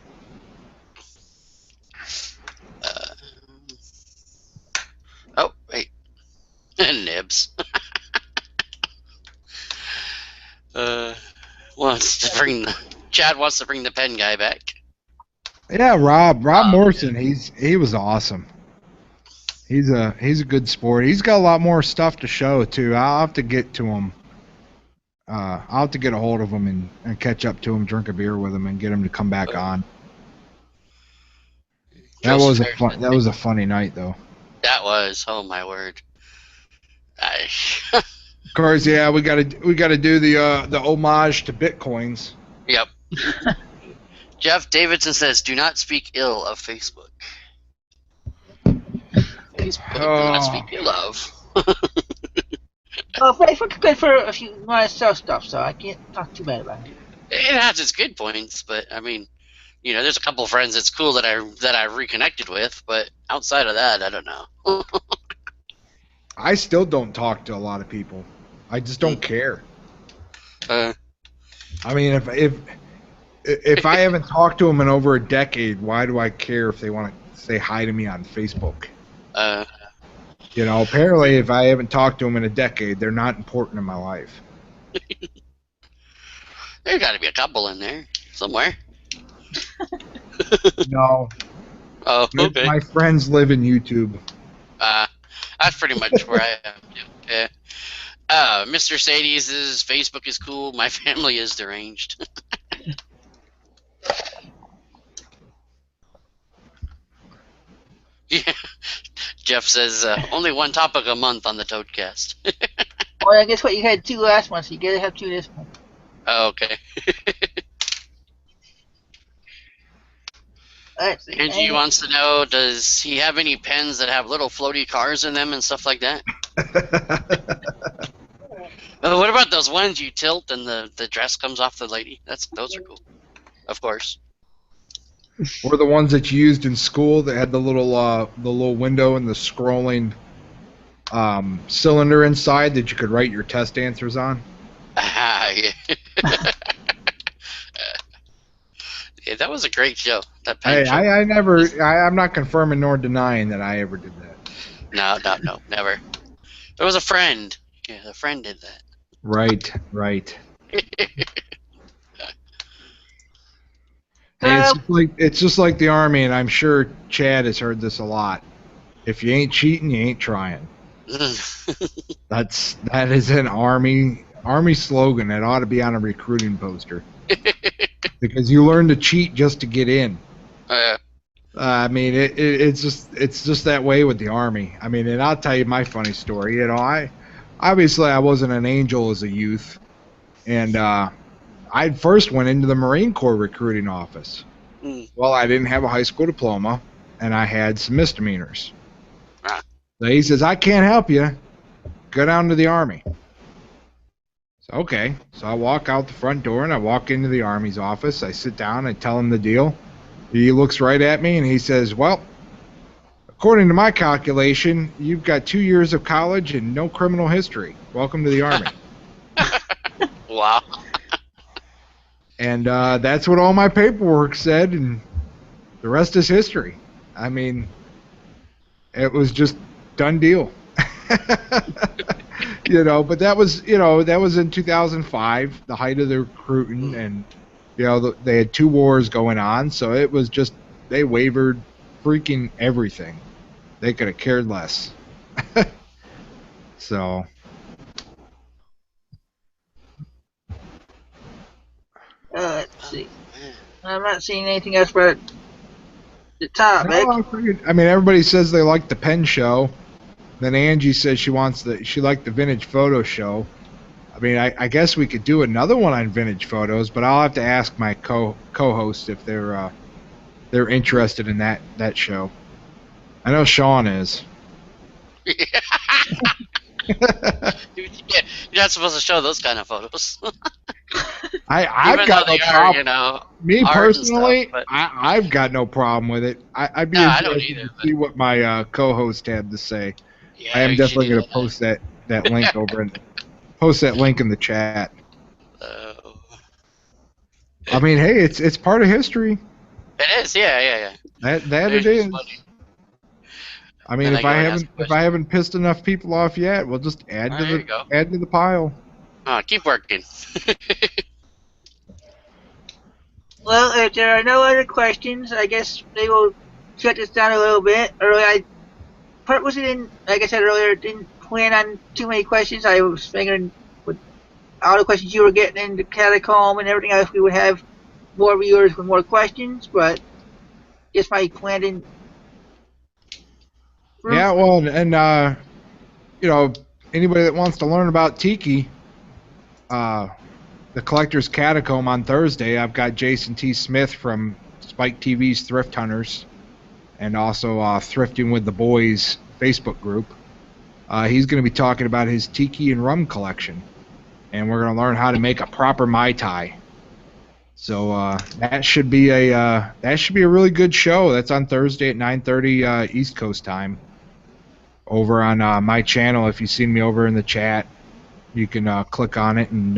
[SPEAKER 2] Oh, wait. Nibs. Chad wants to bring the pen guy back.
[SPEAKER 3] Yeah, Rob Morrison, he was awesome. He's a good sport. He's got a lot more stuff to show too. I'll have to get to him. I'll have to get a hold of him and catch up to him, drink a beer with him, and get him to come back on. That was a funny night though.
[SPEAKER 2] That was, oh my word.
[SPEAKER 3] Of course, yeah, we gotta do the homage to Bitcoins.
[SPEAKER 2] Yep. Jeff Davidson says, "Do not speak ill of Facebook." Facebook, do not speak ill of.
[SPEAKER 1] Well, Facebook's good for if you want to sell stuff, so I can't talk too bad about it.
[SPEAKER 2] It has its good points, but I mean, there's a couple friends that's cool that I reconnected with, but outside of that, I don't know.
[SPEAKER 3] I still don't talk to a lot of people. I just don't care. I mean, if I haven't talked to them in over a decade, why do I care if they want to say hi to me on Facebook? Apparently, if I haven't talked to them in a decade, they're not important in my life.
[SPEAKER 2] There's got to be a couple in there somewhere.
[SPEAKER 3] No.
[SPEAKER 2] Oh, okay.
[SPEAKER 3] My friends live in YouTube.
[SPEAKER 2] That's pretty much where I am. Yeah. Mr. Sadie's Facebook is cool. My family is deranged. Yeah. Jeff says only one topic a month on the Toadcast.
[SPEAKER 1] Well, I guess what, you had 2 last month, so you gotta have 2 this month.
[SPEAKER 2] Oh, okay.
[SPEAKER 1] Let's see.
[SPEAKER 2] Angie wants to know, does he have any pens that have little floaty cars in them and stuff like that? What about those ones you tilt and the dress comes off the lady? Those are cool. of course.
[SPEAKER 3] Or the ones that you used in school that had the little window and the scrolling cylinder inside that you could write your test answers on.
[SPEAKER 2] Yeah. Yeah, that was a great show. That pen show.
[SPEAKER 3] I'm not confirming nor denying that I ever did that.
[SPEAKER 2] No, never. There was a friend. Yeah, the friend did that.
[SPEAKER 3] Right. Hey,
[SPEAKER 1] Well,
[SPEAKER 3] it's just like the Army, and I'm sure Chad has heard this a lot. If you ain't cheating, you ain't trying. That is an Army slogan that ought to be on a recruiting poster. Because you learn to cheat just to get in. I mean, it's just that way with the Army. I mean, and I'll tell you my funny story. You know, I wasn't an angel as a youth, and I first went into the Marine Corps recruiting office. Well, I didn't have a high school diploma, and I had some misdemeanors. So he says, I can't help you. Go down to the Army. So, okay. So I walk out the front door, and I walk into the Army's office. I sit down, I tell him the deal. He looks right at me, and he says, well, according to my calculation, you've got 2 years of college and no criminal history. Welcome to the Army.
[SPEAKER 2] Wow.
[SPEAKER 3] And that's what all my paperwork said, and the rest is history. I mean, it was just done deal. You know, but that was in 2005, the height of the recruiting, and you know, they had 2 wars going on, so it was just, they wavered freaking everything. They could have cared less. So.
[SPEAKER 1] let's see. I'm not seeing anything else but the topic.
[SPEAKER 3] No, I mean, everybody says they like the pen show. Then Angie says she liked the vintage photo show. I mean, I guess we could do another one on vintage photos, but I'll have to ask my co-host if they're interested in that show. I know Sean is.
[SPEAKER 2] You're not supposed to show those kind of photos.
[SPEAKER 3] I've got no problem.
[SPEAKER 2] You know,
[SPEAKER 3] me personally,
[SPEAKER 2] stuff,
[SPEAKER 3] I've got no problem with it. I'd be interested to see what my co-host had to say.
[SPEAKER 2] Yeah,
[SPEAKER 3] I am definitely going to post that link over and post that link in the chat. I mean, hey, it's part of history.
[SPEAKER 2] It is, yeah.
[SPEAKER 3] That it is. Funny. I mean, if I haven't pissed enough people off yet, we'll just add to the pile.
[SPEAKER 2] Keep working.
[SPEAKER 1] Well, if there are no other questions, I guess they will shut this down a little bit. Earlier, I purposely didn't, like I said earlier, didn't plan on too many questions. I was figuring with all the questions you were getting in the catacomb and everything else, we would have more viewers with more questions, but just my plan didn't.
[SPEAKER 3] Yeah, well, and you know, anybody that wants to learn about Tiki, the Collector's Catacomb on Thursday, I've got Jason T. Smith from Spike TV's Thrift Hunters, and also Thrifting with the Boys Facebook group. He's going to be talking about his Tiki and rum collection, and we're going to learn how to make a proper Mai Tai. So that should be a really good show. That's on Thursday at 9:30 East Coast time. Over on my channel, if you've seen me over in the chat, you can click on it, and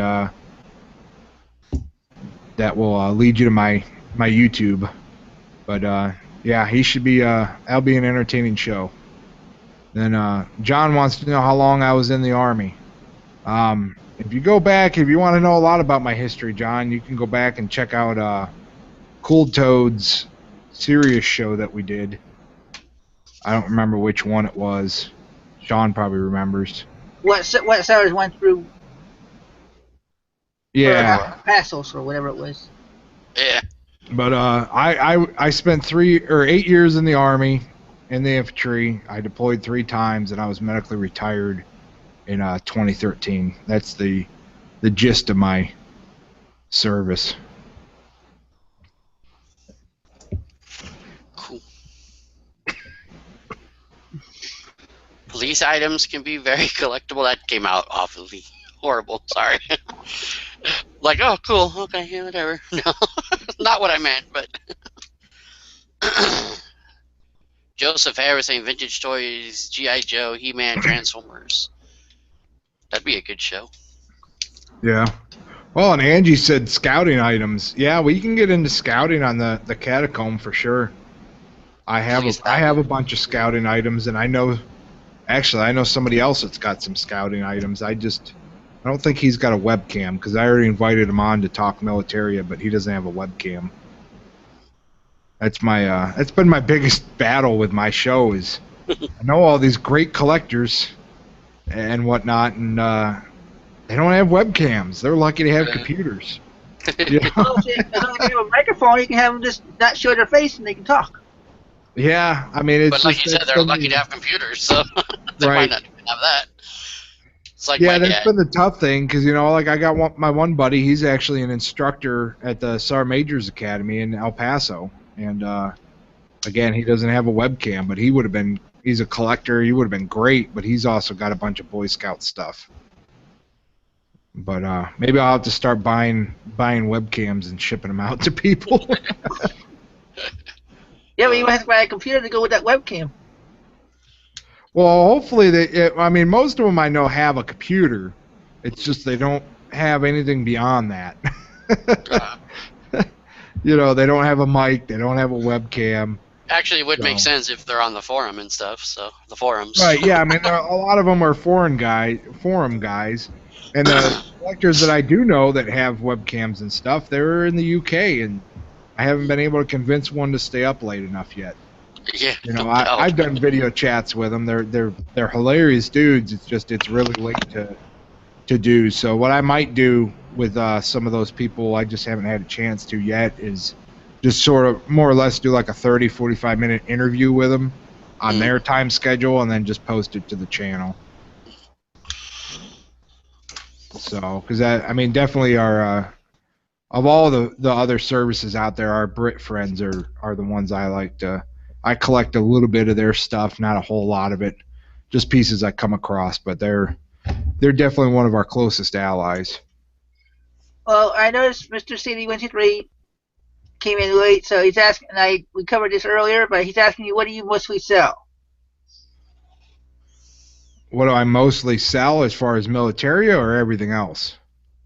[SPEAKER 3] that will lead you to my YouTube. But yeah, he should be. That'll be an entertaining show. Then John wants to know how long I was in the Army. If you go back, if you want to know a lot about my history, John, you can go back and check out Cool Toad's serious show that we did. I don't remember which one it was. Sean probably remembers.
[SPEAKER 1] What Sarah's went through?
[SPEAKER 3] Yeah.
[SPEAKER 1] Passos or whatever it was.
[SPEAKER 2] Yeah.
[SPEAKER 3] But I spent 8 years in the Army, in the infantry. I deployed 3 times, and I was medically retired in 2013. That's the gist of my service.
[SPEAKER 2] Cool. Police items can be very collectible. That came out awfully horrible. Sorry. Like, oh, cool, okay, yeah, whatever. No, not what I meant, but. Joseph Harris saying vintage toys, G.I. Joe, He-Man, Transformers. That'd be a good show.
[SPEAKER 3] Yeah. Well, and Angie said scouting items. Yeah, we can get into scouting on the catacomb for sure. I have a bunch of scouting items, and I know somebody else that's got some scouting items. I don't think he's got a webcam because I already invited him on to talk Militaria, but he doesn't have a webcam. That's been my biggest battle with my show is I know all these great collectors and whatnot, and they don't have webcams. They're lucky to have computers. Yeah.
[SPEAKER 1] Well, see, as long as you have a microphone, you can have them just not show their face and they can talk.
[SPEAKER 3] Yeah, I mean, it's
[SPEAKER 2] but like you said, they're lucky to have computers, so they might not even have that. It's like
[SPEAKER 3] that's been the tough thing because like I got my one buddy. He's actually an instructor at the Sergeant Major's Academy in El Paso, and again, he doesn't have a webcam, but he's a collector. He would have been great, but he's also got a bunch of Boy Scout stuff. But maybe I'll have to start buying webcams and shipping them out to people.
[SPEAKER 1] Yeah, but you have to buy a computer to go with that webcam.
[SPEAKER 3] Well, hopefully most of them I know have a computer. It's just they don't have anything beyond that. They don't have a mic. They don't have a webcam.
[SPEAKER 2] Actually, it would make sense if they're on the forum and stuff. So the forums.
[SPEAKER 3] Right? Yeah. I mean, a lot of them are forum guys, and the collectors that I do know that have webcams and stuff, they're in the UK, and I haven't been able to convince one to stay up late enough yet.
[SPEAKER 2] Yeah.
[SPEAKER 3] I've done video chats with them. They're hilarious dudes. It's really late to do. So what I might do with some of those people I just haven't had a chance to yet is just sort of more or less do like a 30-45 minute interview with them on their time schedule and then just post it to the channel. So, because definitely our of all the other services out there, our Brit friends are the ones I like to. I collect a little bit of their stuff, not a whole lot of it, just pieces I come across. But they're definitely one of our closest allies.
[SPEAKER 1] Well, I noticed Mr. CD123 came in late, so he's asking. And we covered this earlier, but he's asking you, what do you mostly sell?
[SPEAKER 3] What do I mostly sell as far as Militaria or everything else?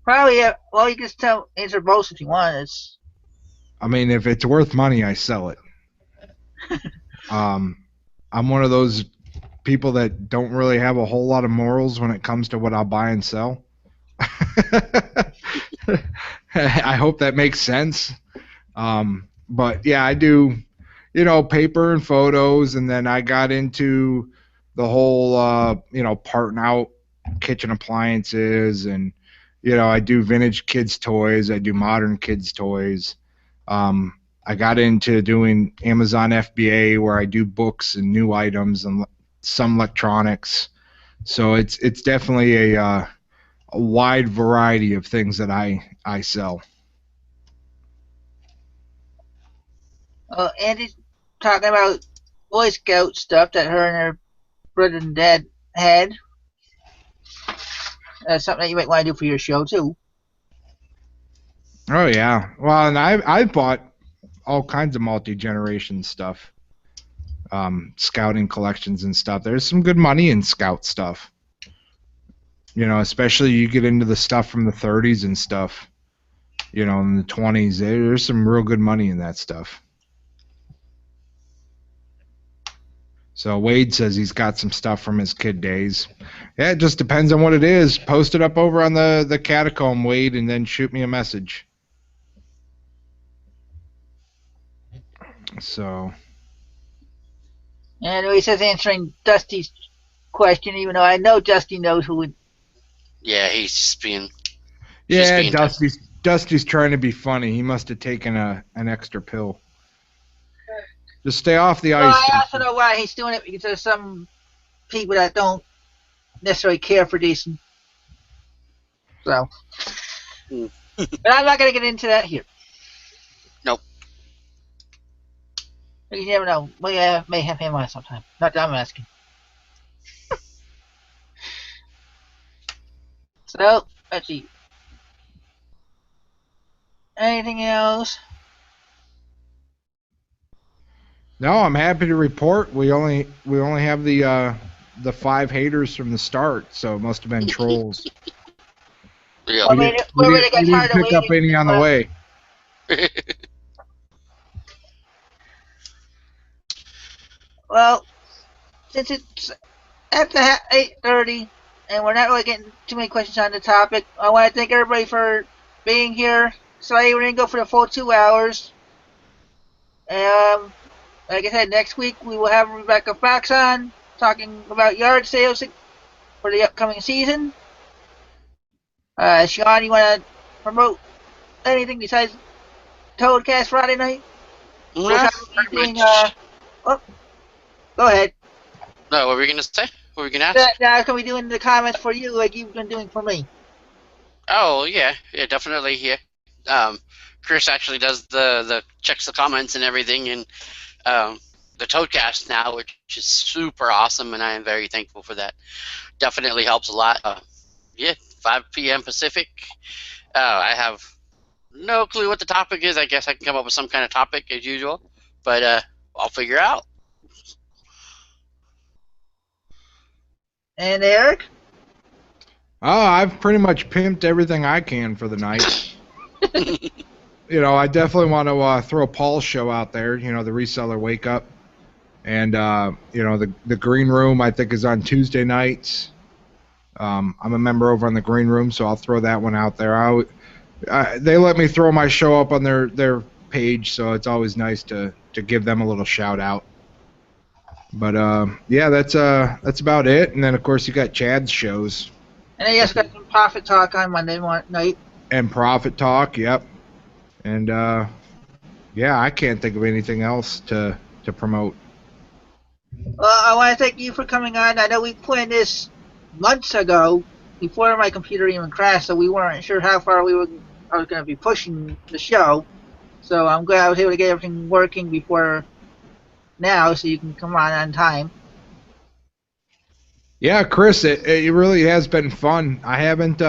[SPEAKER 1] Probably, well, you can just answer both if you want.
[SPEAKER 3] If it's worth money, I sell it. I'm one of those people that don't really have a whole lot of morals when it comes to what I'll buy and sell. I hope that makes sense. But yeah, I do, paper and photos, and then I got into the whole, parting out kitchen appliances, and I do vintage kids toys, I do modern kids toys. I got into doing Amazon FBA where I do books and new items and some electronics. So it's definitely a wide variety of things that I sell.
[SPEAKER 1] Andy's talking about Boy Scout stuff that her and her brother and dad had. Something that you might want to do for your show too.
[SPEAKER 3] Oh yeah, well, and I bought all kinds of multi-generation stuff, scouting collections and stuff. There's some good money in scout stuff. Especially you get into the stuff from the 30s and stuff. In the 20s, there's some real good money in that stuff. So Wade says he's got some stuff from his kid days. Yeah, it just depends on what it is. Post it up over on the catacomb, Wade, and then shoot me a message. So.
[SPEAKER 1] And he says answering Dusty's question, even though I know Dusty knows who would.
[SPEAKER 2] Yeah, he's just being.
[SPEAKER 3] Yeah, Dusty's trying to be funny. He must have taken an extra pill. Just stay off the ice.
[SPEAKER 1] I also know why he's doing it, because there's some people that don't necessarily care for decent. So. But I'm not going to get into that here.
[SPEAKER 2] Nope.
[SPEAKER 1] You never know. We may have him on sometime. Not that I'm asking. So, let's see. Anything else?
[SPEAKER 3] No, I'm happy to report we only have the 5 haters from the start, so it must have been trolls.
[SPEAKER 2] Yeah.
[SPEAKER 1] Or maybe, they got
[SPEAKER 3] We didn't
[SPEAKER 1] tired of
[SPEAKER 3] pick up
[SPEAKER 1] waiting.
[SPEAKER 3] any on the way.
[SPEAKER 1] Well, since it's after 8:30 and we're not really getting too many questions on the topic, I want to thank everybody for being here. Sorry we didn't go for the full 2 hours. Like I said, next week we will have Rebecca Fox on talking about yard sales for the upcoming season. Sean, you want to promote anything besides Toadcast Friday night? Which
[SPEAKER 2] Well,
[SPEAKER 1] I will be
[SPEAKER 2] pretty
[SPEAKER 1] doing.
[SPEAKER 2] much.
[SPEAKER 1] Oh, go ahead.
[SPEAKER 2] No, what were we gonna say? What were we gonna
[SPEAKER 1] That,
[SPEAKER 2] ask?
[SPEAKER 1] I was going to be doing the comments for you like you've been doing for me.
[SPEAKER 2] Oh yeah, definitely. Yeah. Chris actually does the checks the comments and everything, and the Toadcast now, which is super awesome, and I am very thankful for that. Definitely helps a lot. Yeah, 5 p.m. Pacific. I have no clue what the topic is. I guess I can come up with some kind of topic as usual, but I'll figure out.
[SPEAKER 1] And Eric?
[SPEAKER 3] Oh, I've pretty much pimped everything I can for the night. I definitely want to throw Paul's show out there. The Reseller Wake Up, and the Green Room I think is on Tuesday nights. I'm a member over on the Green Room, so I'll throw that one out there. They let me throw my show up on their page, so it's always nice to give them a little shout out. But yeah, that's about it. And then of course you got Chad's shows.
[SPEAKER 1] And then you guys got some Profit Talk on Monday night.
[SPEAKER 3] And Profit Talk, yep. And yeah, I can't think of anything else to promote.
[SPEAKER 1] Well, I want to thank you for coming on. I know we planned this months ago, before my computer even crashed, so we weren't sure how far I was going to be pushing the show. So I'm glad I was able to get everything working before now, so you can come on time.
[SPEAKER 3] Yeah, Chris, it really has been fun. I haven't.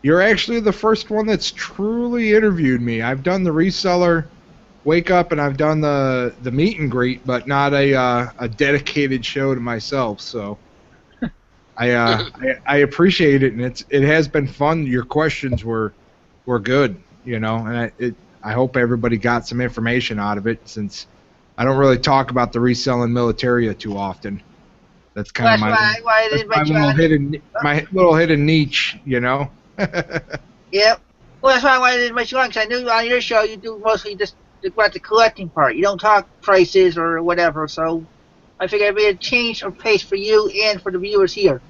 [SPEAKER 3] You're actually the first one that's truly interviewed me. I've done the Reseller Wake Up and I've done the meet and greet, but not a dedicated show to myself. So I appreciate it, and it has been fun. Your questions were good, and I hope everybody got some information out of it, since I don't really talk about the reselling Militaria too often. That's kind of
[SPEAKER 1] why I didn't invite you on.
[SPEAKER 3] my little hidden niche,
[SPEAKER 1] Yep. Well, that's why I wanted to invite you on, because I knew on your show you do mostly just about the collecting part. You don't talk prices or whatever, so I figured it'd be a change of pace for you and for the viewers here.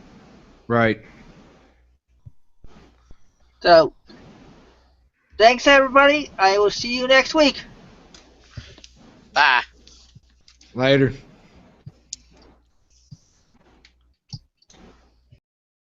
[SPEAKER 3] Right.
[SPEAKER 1] So, thanks everybody. I will see you next week.
[SPEAKER 2] Bye.
[SPEAKER 3] Later.